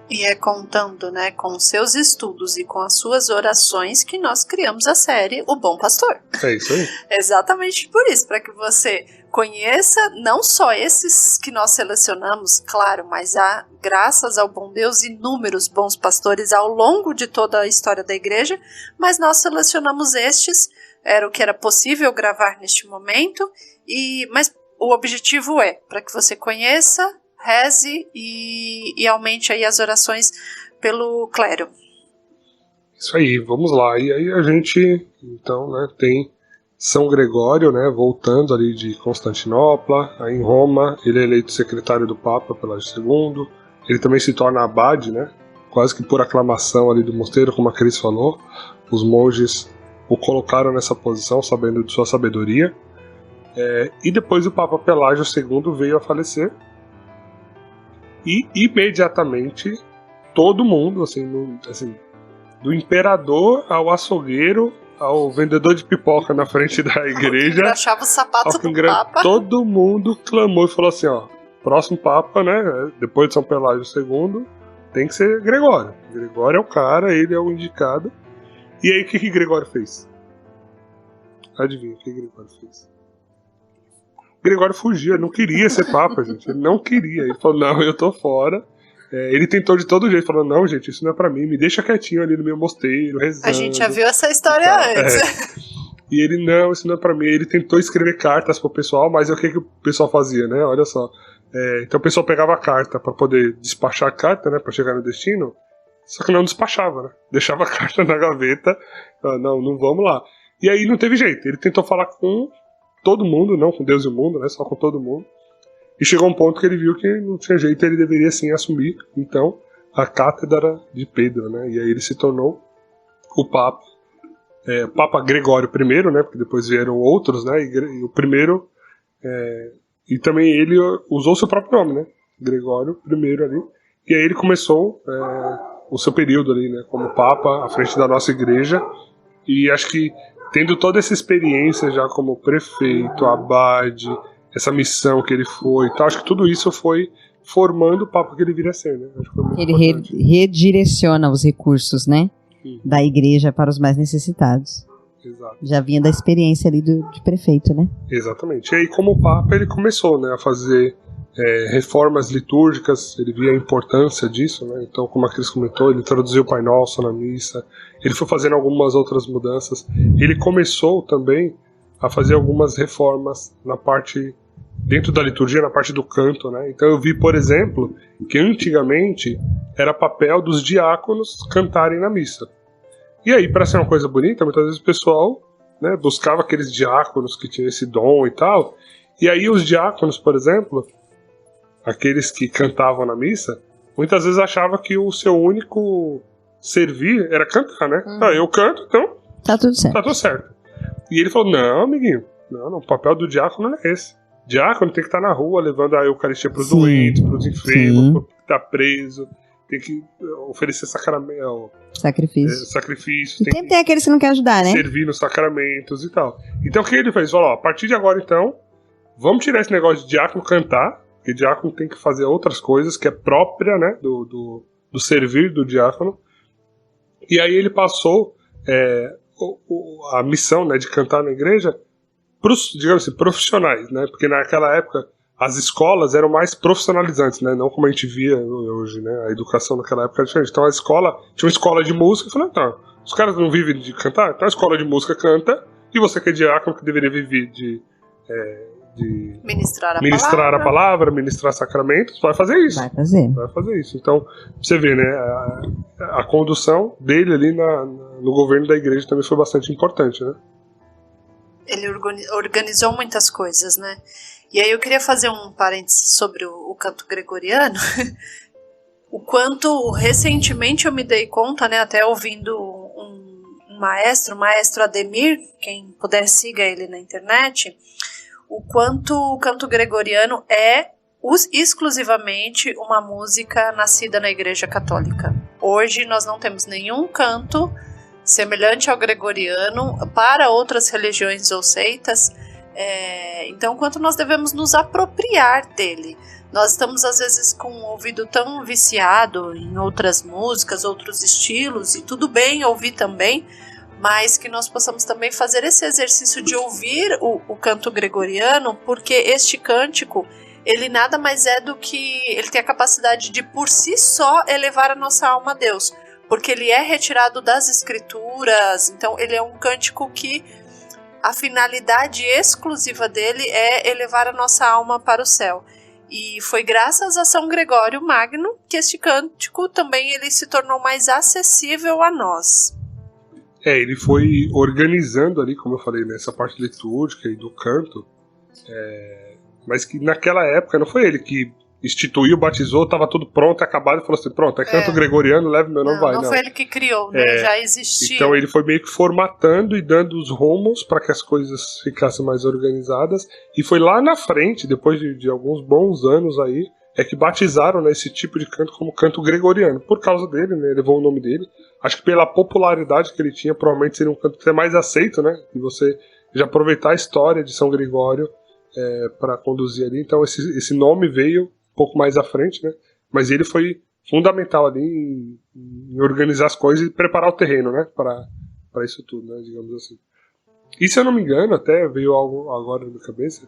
E é contando, né, com seus estudos e com as suas orações que nós criamos a série O Bom Pastor. É isso aí. Exatamente por isso, para que você conheça não só esses que nós selecionamos, claro, mas há, graças ao bom Deus, inúmeros bons pastores ao longo de toda a história da igreja, mas nós selecionamos estes, era o que era possível gravar neste momento, mas o objetivo é para que você conheça, reze e aumente aí as orações pelo clero. Isso aí, vamos lá. E aí a gente, então, né, tem São Gregório, né, voltando ali de Constantinopla, aí em Roma, ele é eleito secretário do Papa Pelágio II, ele também se torna abade, né, quase que por aclamação ali do mosteiro, como a Cris falou, os monges o colocaram nessa posição, sabendo de sua sabedoria, e depois o Papa Pelágio II veio a falecer, e imediatamente todo mundo, assim, do imperador ao açougueiro, ao vendedor de pipoca na frente da igreja, achava o sapato do Papa, todo mundo clamou e falou assim, ó, próximo Papa, né, depois de São Pelágio II, tem que ser Gregório. Gregório é o cara, ele é o indicado. E aí, o que Gregório fez? Adivinha o que Gregório fez? Gregório fugia, não queria ser papa, gente. Ele não queria. Ele falou, não, eu tô fora. Ele tentou de todo jeito, falou, não, gente, isso não é pra mim, me deixa quietinho ali no meu mosteiro, rezando. A gente já viu essa história antes. E ele, não, isso não é pra mim. Ele tentou escrever cartas pro pessoal, mas o que o pessoal fazia, né? Olha só. Então o pessoal pegava a carta pra poder despachar a carta, né? Pra chegar no destino, só que não despachava, né? Deixava a carta na gaveta, não vamos lá. E aí não teve jeito, ele tentou falar com todo mundo, não com Deus e o mundo, né? Só com todo mundo. E chegou um ponto que ele viu que não tinha jeito, ele deveria sim assumir, então, a cátedra de Pedro, né? E aí ele se tornou o Papa. Papa Gregório I, né? Porque depois vieram outros, né? E o primeiro, e também ele usou seu próprio nome, né? Gregório I ali. E aí ele começou o seu período ali, né? Como Papa à frente da nossa igreja. E acho que tendo toda essa experiência já como prefeito, abade, essa missão que ele foi e tal, acho que tudo isso foi formando o Papa que ele viria a ser, né? Acho que foi muito importante. Redireciona os recursos, né? Da igreja para os mais necessitados. Exato. Já vinha da experiência ali de prefeito, né? Exatamente. E aí, como Papa, ele começou, né, a fazer reformas litúrgicas, ele via a importância disso, né? Então, como a Cris comentou, ele traduziu o Pai Nosso na missa, ele foi fazendo algumas outras mudanças. Ele começou também a fazer algumas reformas na parte, dentro da liturgia, na parte do canto, né? Então eu vi, por exemplo, que antigamente era papel dos diáconos cantarem na missa. E aí, para ser uma coisa bonita, muitas vezes o pessoal, né, buscava aqueles diáconos que tinham esse dom e tal, e aí os diáconos, por exemplo, aqueles que cantavam na missa, muitas vezes achavam que o seu único servir era cantar, né? Eu canto, então tá tudo certo. Tá tudo certo. E ele falou, não, amiguinho, não, o papel do diácono não é esse. Diácono tem que estar na rua levando a Eucaristia pros doentes, pros enfermos, pro que tá preso, tem que oferecer sacrifícios. E tem aqueles que não querem ajudar, né? Servir nos sacramentos e tal. Então o que ele fez? Falou, a partir de agora então, vamos tirar esse negócio de diácono cantar, porque diácono tem que fazer outras coisas que é própria, né, do servir do diácono. E aí ele passou a missão, né, de cantar na igreja pros, digamos assim, profissionais, né, porque naquela época as escolas eram mais profissionalizantes, né, não como a gente via hoje, né, a educação naquela época era diferente. Então a escola, tinha uma escola de música, e falou, então, os caras não vivem de cantar, então a escola de música canta, e você que é diácono, que deveria viver de ministrar a palavra, ministrar sacramentos, vai fazer isso. Vai fazer isso. Então, você vê, né, a condução dele ali no governo da igreja também foi bastante importante, né? Ele organizou muitas coisas, né? E aí eu queria fazer um parênteses sobre o canto gregoriano. O quanto recentemente eu me dei conta, né, até ouvindo um maestro Ademir, quem puder siga ele na internet, o quanto o canto gregoriano é exclusivamente uma música nascida na Igreja Católica. Hoje nós não temos nenhum canto semelhante ao gregoriano para outras religiões ou seitas, então quanto nós devemos nos apropriar dele. Nós estamos às vezes com o ouvido tão viciado em outras músicas, outros estilos, e tudo bem ouvir também, mas que nós possamos também fazer esse exercício de ouvir o canto gregoriano, porque este cântico, ele nada mais é do que, ele tem a capacidade de por si só elevar a nossa alma a Deus, porque ele é retirado das escrituras, então ele é um cântico que a finalidade exclusiva dele é elevar a nossa alma para o céu. E foi graças a São Gregório Magno que este cântico também ele se tornou mais acessível a nós. Ele foi organizando ali, como eu falei, nessa parte litúrgica e do canto, mas que naquela época não foi ele que instituiu, batizou, estava tudo pronto, acabado, e falou assim, pronto, é canto gregoriano, leve meu nome, vai. Não foi ele que criou, né? Já existia. Então ele foi meio que formatando e dando os rumos para que as coisas ficassem mais organizadas, e foi lá na frente, depois de alguns bons anos aí, que batizaram, né, esse tipo de canto como canto gregoriano, por causa dele, né, levou o nome dele. Acho que pela popularidade que ele tinha, provavelmente seria um canto que é mais aceito, né, e você já aproveitar a história de São Gregório para conduzir ali. Então esse nome veio um pouco mais à frente, né, mas ele foi fundamental ali em organizar as coisas e preparar o terreno, né, para isso tudo, né, digamos assim. E se eu não me engano, até veio algo agora na minha cabeça,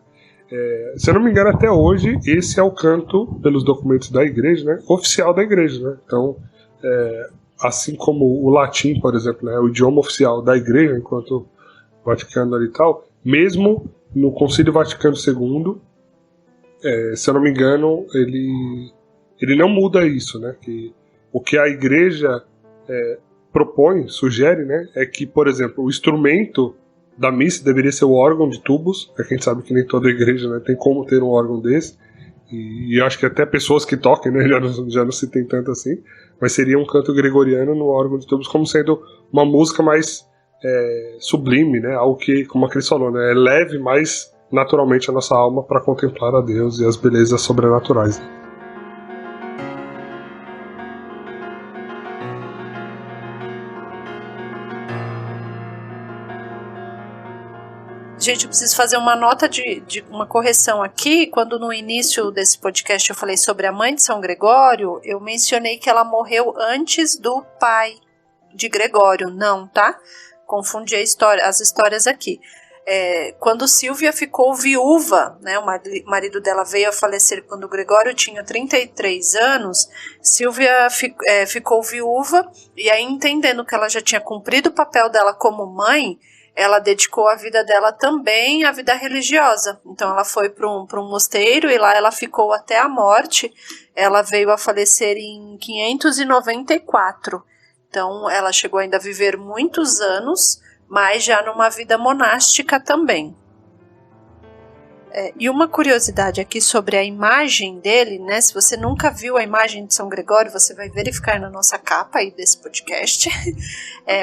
se eu não me engano, até hoje, esse é o canto, pelos documentos da igreja, né, oficial da igreja, né? Então, assim como o latim, por exemplo, né, é o idioma oficial da igreja, enquanto Vaticano ali e tal, mesmo no Concílio Vaticano II, se eu não me engano, ele não muda isso, né? Que o que a igreja propõe, sugere, né, é que, por exemplo, o instrumento da missa deveria ser o órgão de tubos. A gente sabe que nem toda igreja, né, tem como ter um órgão desse, e acho que até pessoas que toquem, né, já não se tem tanto assim, mas seria um canto gregoriano no órgão de tubos como sendo uma música mais sublime, né, algo que, como a Cris falou, né, eleve mais naturalmente a nossa alma para contemplar a Deus e as belezas sobrenaturais. Gente, eu preciso fazer uma nota de uma correção aqui. Quando no início desse podcast eu falei sobre a mãe de São Gregório, eu mencionei que ela morreu antes do pai de Gregório. Não, tá? Confundi as histórias aqui. Quando Silvia ficou viúva, né, o marido dela veio a falecer quando Gregório tinha 33 anos, Silvia ficou viúva, e aí, entendendo que ela já tinha cumprido o papel dela como mãe, ela dedicou a vida dela também à vida religiosa. Então ela foi para um mosteiro e lá ela ficou até a morte. Ela veio a falecer em 594. Então ela chegou ainda a viver muitos anos, mas já numa vida monástica também. E uma curiosidade aqui sobre a imagem dele, né? Se você nunca viu a imagem de São Gregório, você vai verificar na nossa capa aí desse podcast,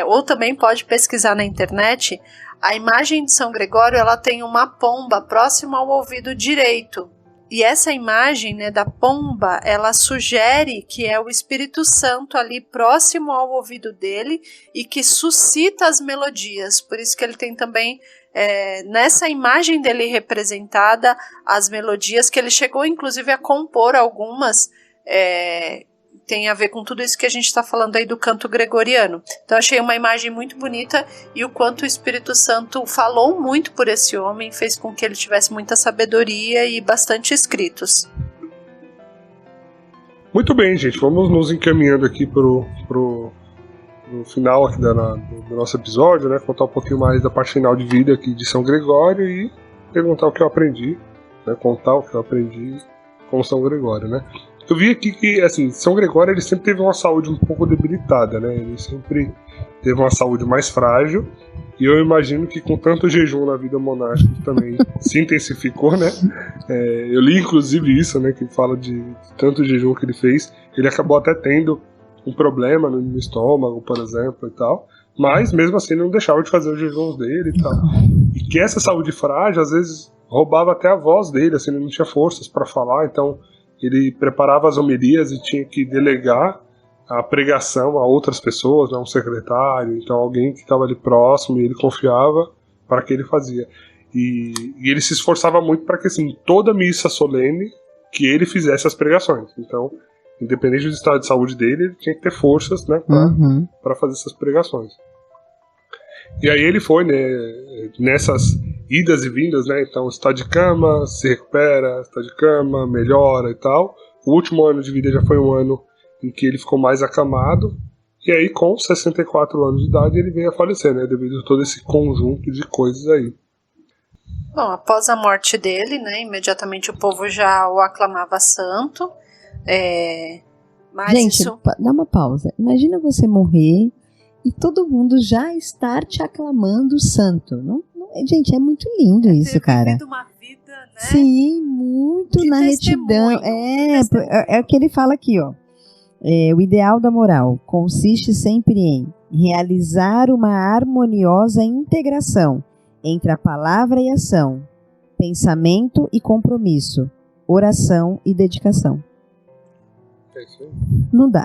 ou também pode pesquisar na internet. A imagem de São Gregório, ela tem uma pomba próxima ao ouvido direito. E essa imagem, né, da pomba, ela sugere que é o Espírito Santo ali próximo ao ouvido dele e que suscita as melodias. Por isso que ele tem também, nessa imagem dele representada, as melodias que ele chegou inclusive a compor algumas, tem a ver com tudo isso que a gente está falando aí do canto gregoriano. Então achei uma imagem muito bonita, e o quanto o Espírito Santo falou muito por esse homem, fez com que ele tivesse muita sabedoria e bastante escritos. Muito bem, gente, vamos nos encaminhando aqui pro final aqui do nosso episódio, né? Contar um pouquinho mais da parte final de vida aqui de São Gregório e perguntar o que eu aprendi, né? Contar o que eu aprendi com São Gregório, né? Eu vi aqui que, assim, São Gregório ele sempre teve uma saúde um pouco debilitada, né? Ele sempre teve uma saúde mais frágil, e eu imagino que com tanto jejum na vida monástica também se intensificou, né? Eu li inclusive isso, né? Que fala de tanto jejum que ele fez, ele acabou até tendo um problema no estômago, por exemplo, e tal, mas mesmo assim ele não deixava de fazer os jejuns dele e tal. E que essa saúde frágil às vezes roubava até a voz dele, assim, ele não tinha forças para falar, então ele preparava as homilias e tinha que delegar a pregação a outras pessoas, né, um secretário, então alguém que estava ali próximo e ele confiava para que ele fazia. E ele se esforçava muito para que, assim, toda missa solene, que ele fizesse as pregações. Então, independente do estado de saúde dele, ele tinha que ter forças, né, para fazer essas pregações. E aí ele foi, né, nessas idas e vindas, né, então está de cama, se recupera, está de cama, melhora e tal. O último ano de vida já foi um ano em que ele ficou mais acamado, e aí com 64 anos de idade ele veio a falecer, né, devido a todo esse conjunto de coisas aí. Bom, após a morte dele, né, imediatamente o povo já o aclamava santo. Mas gente, isso... dá uma pausa. Imagina você morrer e todo mundo já estar te aclamando santo. Gente, é muito lindo isso, cara. Uma vida, né? Sim, muito de na retidão. É o que ele fala aqui, ó. O ideal da moral consiste sempre em realizar uma harmoniosa integração entre a palavra e ação, pensamento e compromisso, oração e dedicação. É isso aí. Não dá.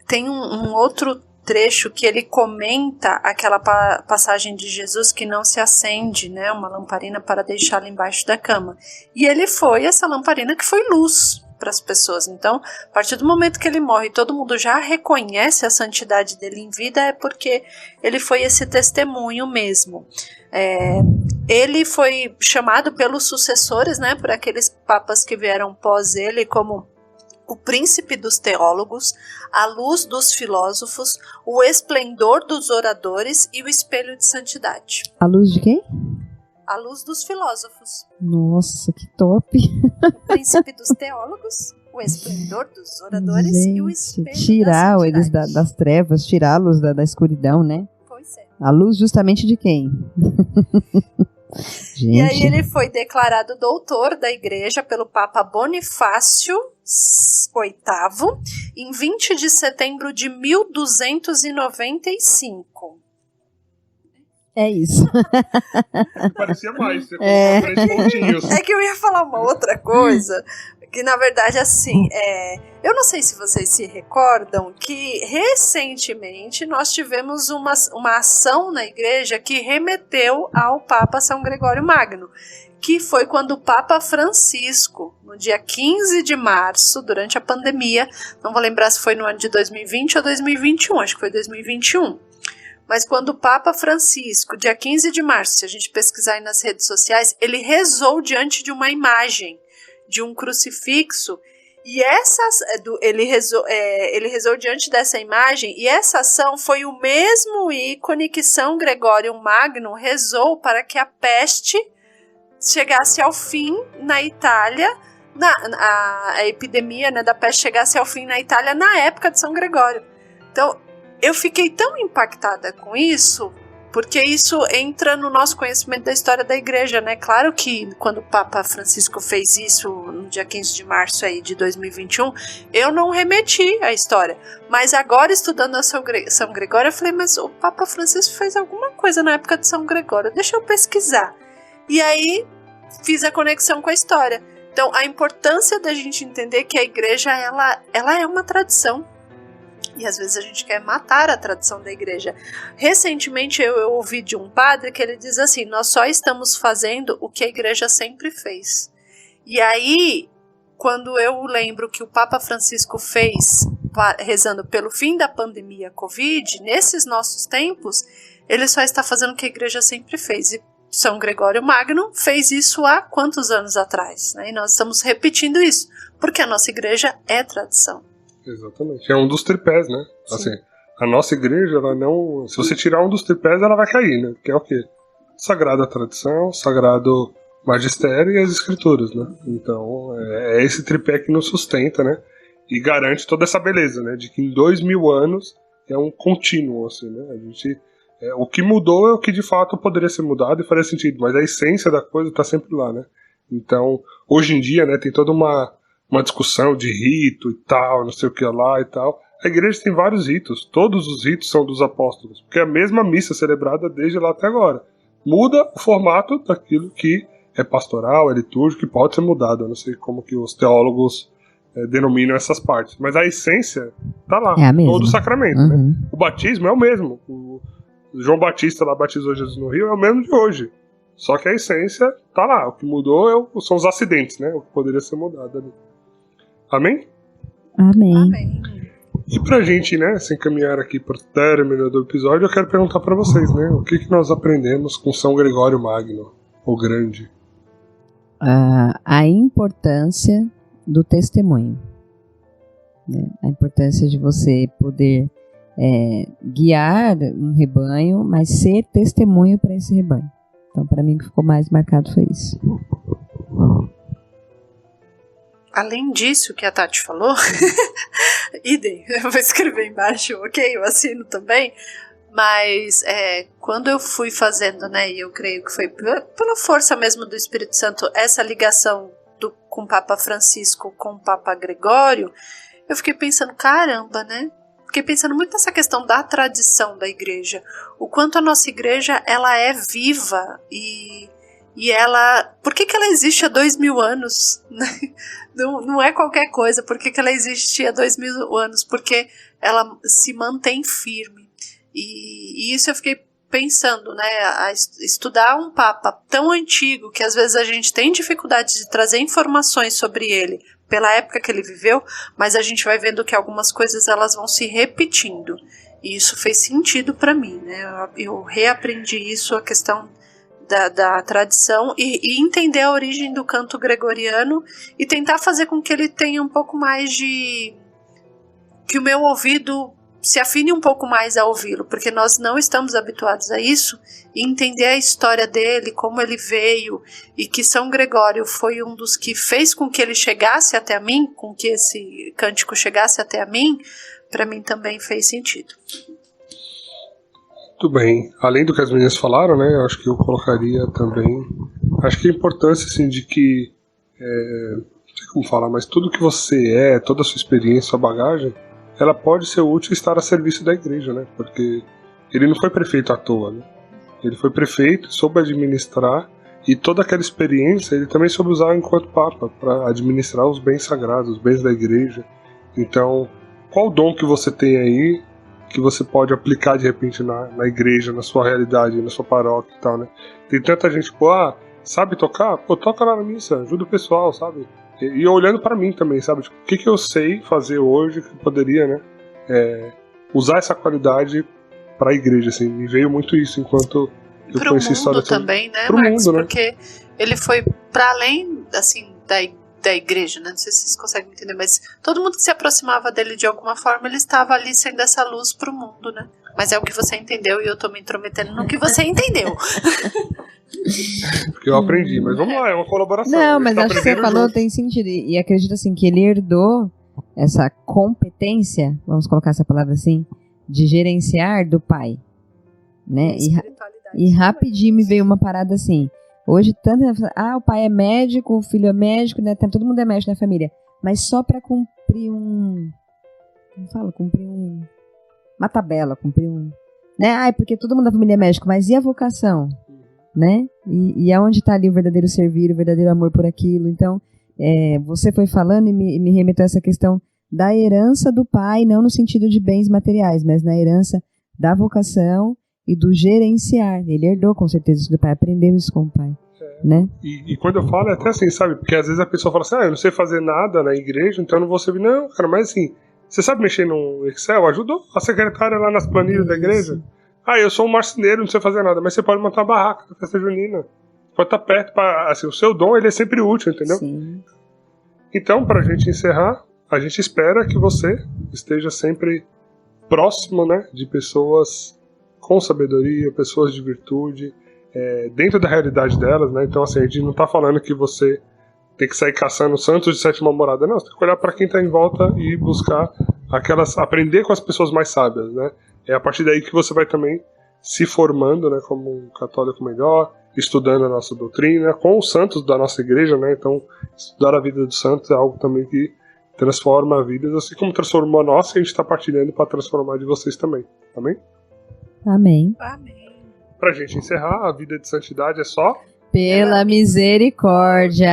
Tem um outro trecho que ele comenta aquela passagem de Jesus que não se acende, né, uma lamparina para deixá-la embaixo da cama. E ele foi essa lamparina que foi luz. para as pessoas. Então, a partir do momento que ele morre, todo mundo já reconhece a santidade dele em vida, é porque ele foi esse testemunho mesmo. Ele foi chamado pelos sucessores, né, por aqueles papas que vieram pós ele, como o príncipe dos teólogos, a luz dos filósofos, o esplendor dos oradores e o espelho de santidade. A luz de quem? A luz dos filósofos. Nossa, que top! O príncipe dos teólogos, o esplendor dos oradores e o espelho tirar da santidade. eles das trevas, tirá-los da escuridão, né? Pois é. A luz justamente de quem? Gente. E aí ele foi declarado doutor da igreja pelo Papa Bonifácio VIII em 20 de setembro de 1295. É isso. Parecia mais, você colocou 3 pontinhos. É que eu ia falar uma outra coisa, que na verdade assim, eu não sei se vocês se recordam que recentemente nós tivemos uma ação na igreja que remeteu ao Papa São Gregório Magno, que foi quando o Papa Francisco, no dia 15 de março, durante a pandemia, não vou lembrar se foi no ano de 2020 ou 2021, acho que foi 2021, mas quando o Papa Francisco, dia 15 de março, se a gente pesquisar aí nas redes sociais, ele rezou diante de uma imagem, de um crucifixo, e ele rezou diante dessa imagem, e essa ação foi o mesmo ícone que São Gregório Magno rezou para que a peste chegasse ao fim na Itália, a epidemia, né, da peste chegasse ao fim na Itália na época de São Gregório. Então, eu fiquei tão impactada com isso, porque isso entra no nosso conhecimento da história da igreja, né? Claro que quando o Papa Francisco fez isso no dia 15 de março aí de 2021, eu não remeti à história. Mas agora, estudando a São Gregório, eu falei, mas o Papa Francisco fez alguma coisa na época de São Gregório, deixa eu pesquisar. E aí, fiz a conexão com a história. Então, a importância da gente entender que a igreja, ela é uma tradição. E às vezes a gente quer matar a tradição da igreja. Recentemente eu ouvi de um padre que ele diz assim, nós só estamos fazendo o que a igreja sempre fez. E aí, quando eu lembro que o Papa Francisco fez, rezando pelo fim da pandemia Covid, nesses nossos tempos, ele só está fazendo o que a igreja sempre fez. E São Gregório Magno fez isso há quantos anos atrás? Né? E nós estamos repetindo isso, porque a nossa igreja é tradição. Exatamente. É um dos tripés, né? Sim. Assim, a nossa igreja, ela não... Se você tirar um dos tripés, ela vai cair, né? Que é o quê? Sagrada tradição, sagrado magistério e as escrituras, né? Então, é esse tripé que nos sustenta, né? E garante toda essa beleza, né? De que em 2000 anos é um contínuo, assim, né? A gente... o que mudou é o que de fato poderia ser mudado e faria sentido, mas a essência da coisa tá sempre lá, né? Então, hoje em dia, né, tem toda uma discussão de rito e tal, não sei o que lá e tal. A igreja tem vários ritos, todos os ritos são dos apóstolos, porque é a mesma missa celebrada desde lá até agora. Muda o formato daquilo que é pastoral, é litúrgico, que pode ser mudado. Eu não sei como que os teólogos denominam essas partes, mas a essência tá lá, todo o sacramento, né? O batismo é o mesmo. O João Batista lá batizou Jesus no Rio é o mesmo de hoje. Só que a essência tá lá. O que mudou são os acidentes, né? O que poderia ser mudado ali. Amém? Amém. Amém. E pra gente, né, se encaminhar aqui pro término do episódio, eu quero perguntar pra vocês, né? O que nós aprendemos com São Gregório Magno, o Grande? A importância do testemunho. Né? A importância de você poder guiar um rebanho, mas ser testemunho para esse rebanho. Então, para mim, o que ficou mais marcado foi isso. Além disso que a Tati falou, idem, eu vou escrever embaixo, ok? Eu assino também. Mas quando eu fui fazendo, né, e eu creio que foi pela força mesmo do Espírito Santo, essa ligação com o Papa Francisco com o Papa Gregório, eu fiquei pensando, caramba, né? Fiquei pensando muito nessa questão da tradição da igreja. O quanto a nossa igreja, ela é viva e ela... Por que ela existe há 2000 anos? Não é qualquer coisa. Por que ela existe há 2000 anos? Porque ela se mantém firme. E isso eu fiquei pensando, né, a estudar um Papa tão antigo que às vezes a gente tem dificuldade de trazer informações sobre ele pela época que ele viveu, mas a gente vai vendo que algumas coisas elas vão se repetindo. E isso fez sentido para mim, né? Eu reaprendi isso, a questão da tradição e entender a origem do canto gregoriano e tentar fazer com que ele tenha um pouco mais de... que o meu ouvido se afine um pouco mais a ouvi-lo, porque nós não estamos habituados a isso, e entender a história dele, como ele veio, e que São Gregório foi um dos que fez com que ele chegasse até a mim, com que esse cântico chegasse até a mim, para mim também fez sentido. Muito bem. Além do que as meninas falaram, né, eu acho que eu colocaria também, acho que a importância, assim, de que, não sei como falar, mas tudo que você é, toda a sua experiência, sua bagagem, ela pode ser útil e estar a serviço da igreja, né, porque ele não foi prefeito à toa, né, ele foi prefeito, soube administrar, e toda aquela experiência ele também soube usar enquanto Papa, para administrar os bens sagrados, os bens da igreja. Então, qual dom que você tem aí, que você pode aplicar de repente na igreja, na sua realidade, na sua paróquia e tal, né? Tem tanta gente, sabe tocar? Toca lá na missa, ajuda o pessoal, sabe? E olhando pra mim também, sabe? Tipo, o que eu sei fazer hoje que eu poderia, né? Usar essa qualidade pra igreja, assim. Me veio muito isso enquanto eu conheci a história também, né, pro Marcos? mundo, né? Porque ele foi pra além, assim, da igreja, né? Não sei se vocês conseguem entender, mas todo mundo que se aproximava dele de alguma forma, ele estava ali sendo essa luz pro mundo, né? Mas é o que você entendeu e eu tô me intrometendo no que você entendeu. Porque eu aprendi, mas vamos lá, é uma colaboração. Não, mas tá acho que você falou junto. tem sentido. E acredito assim que ele herdou essa competência, vamos colocar essa palavra assim, de gerenciar do pai, né? E rapidinho me veio uma parada assim. Hoje, o pai é médico, o filho é médico, né? Todo mundo é médico na família. Mas só para cumprir uma tabela, né? Porque todo mundo da família é médico, mas e a vocação? Né? E aonde está ali o verdadeiro servir, o verdadeiro amor por aquilo? Então, você foi falando e me remeteu a essa questão da herança do pai, não no sentido de bens materiais, mas na herança da vocação e do gerenciar. Ele herdou com certeza isso do pai, aprendeu isso com o pai, né? E quando eu falo é até assim, sabe? Porque às vezes a pessoa fala assim, eu não sei fazer nada na igreja, então eu não vou servir. Não, cara, mas assim, você sabe mexer no Excel? Ajudou a secretária lá nas planilhas da igreja? Eu sou um marceneiro, não sei fazer nada, mas você pode montar uma barraca na festa junina. Pode estar perto, assim, o seu dom ele é sempre útil, entendeu? Sim. Então, pra gente encerrar, a gente espera que você esteja sempre próximo, né, de pessoas com sabedoria, pessoas de virtude, dentro da realidade delas, né? Então, assim, a gente não tá falando que você tem que sair caçando santos de sétima morada, não. Você tem que olhar para quem tá em volta e buscar aprender com as pessoas mais sábias, né? É a partir daí que você vai também se formando, né, como um católico melhor, estudando a nossa doutrina, com os santos da nossa igreja, né? Então, estudar a vida dos santos é algo também que transforma vidas, assim como transformou a nossa, e a gente está partilhando para transformar a de vocês também. Amém? Amém. Amém. Pra gente encerrar, a vida de santidade é só Pela misericórdia.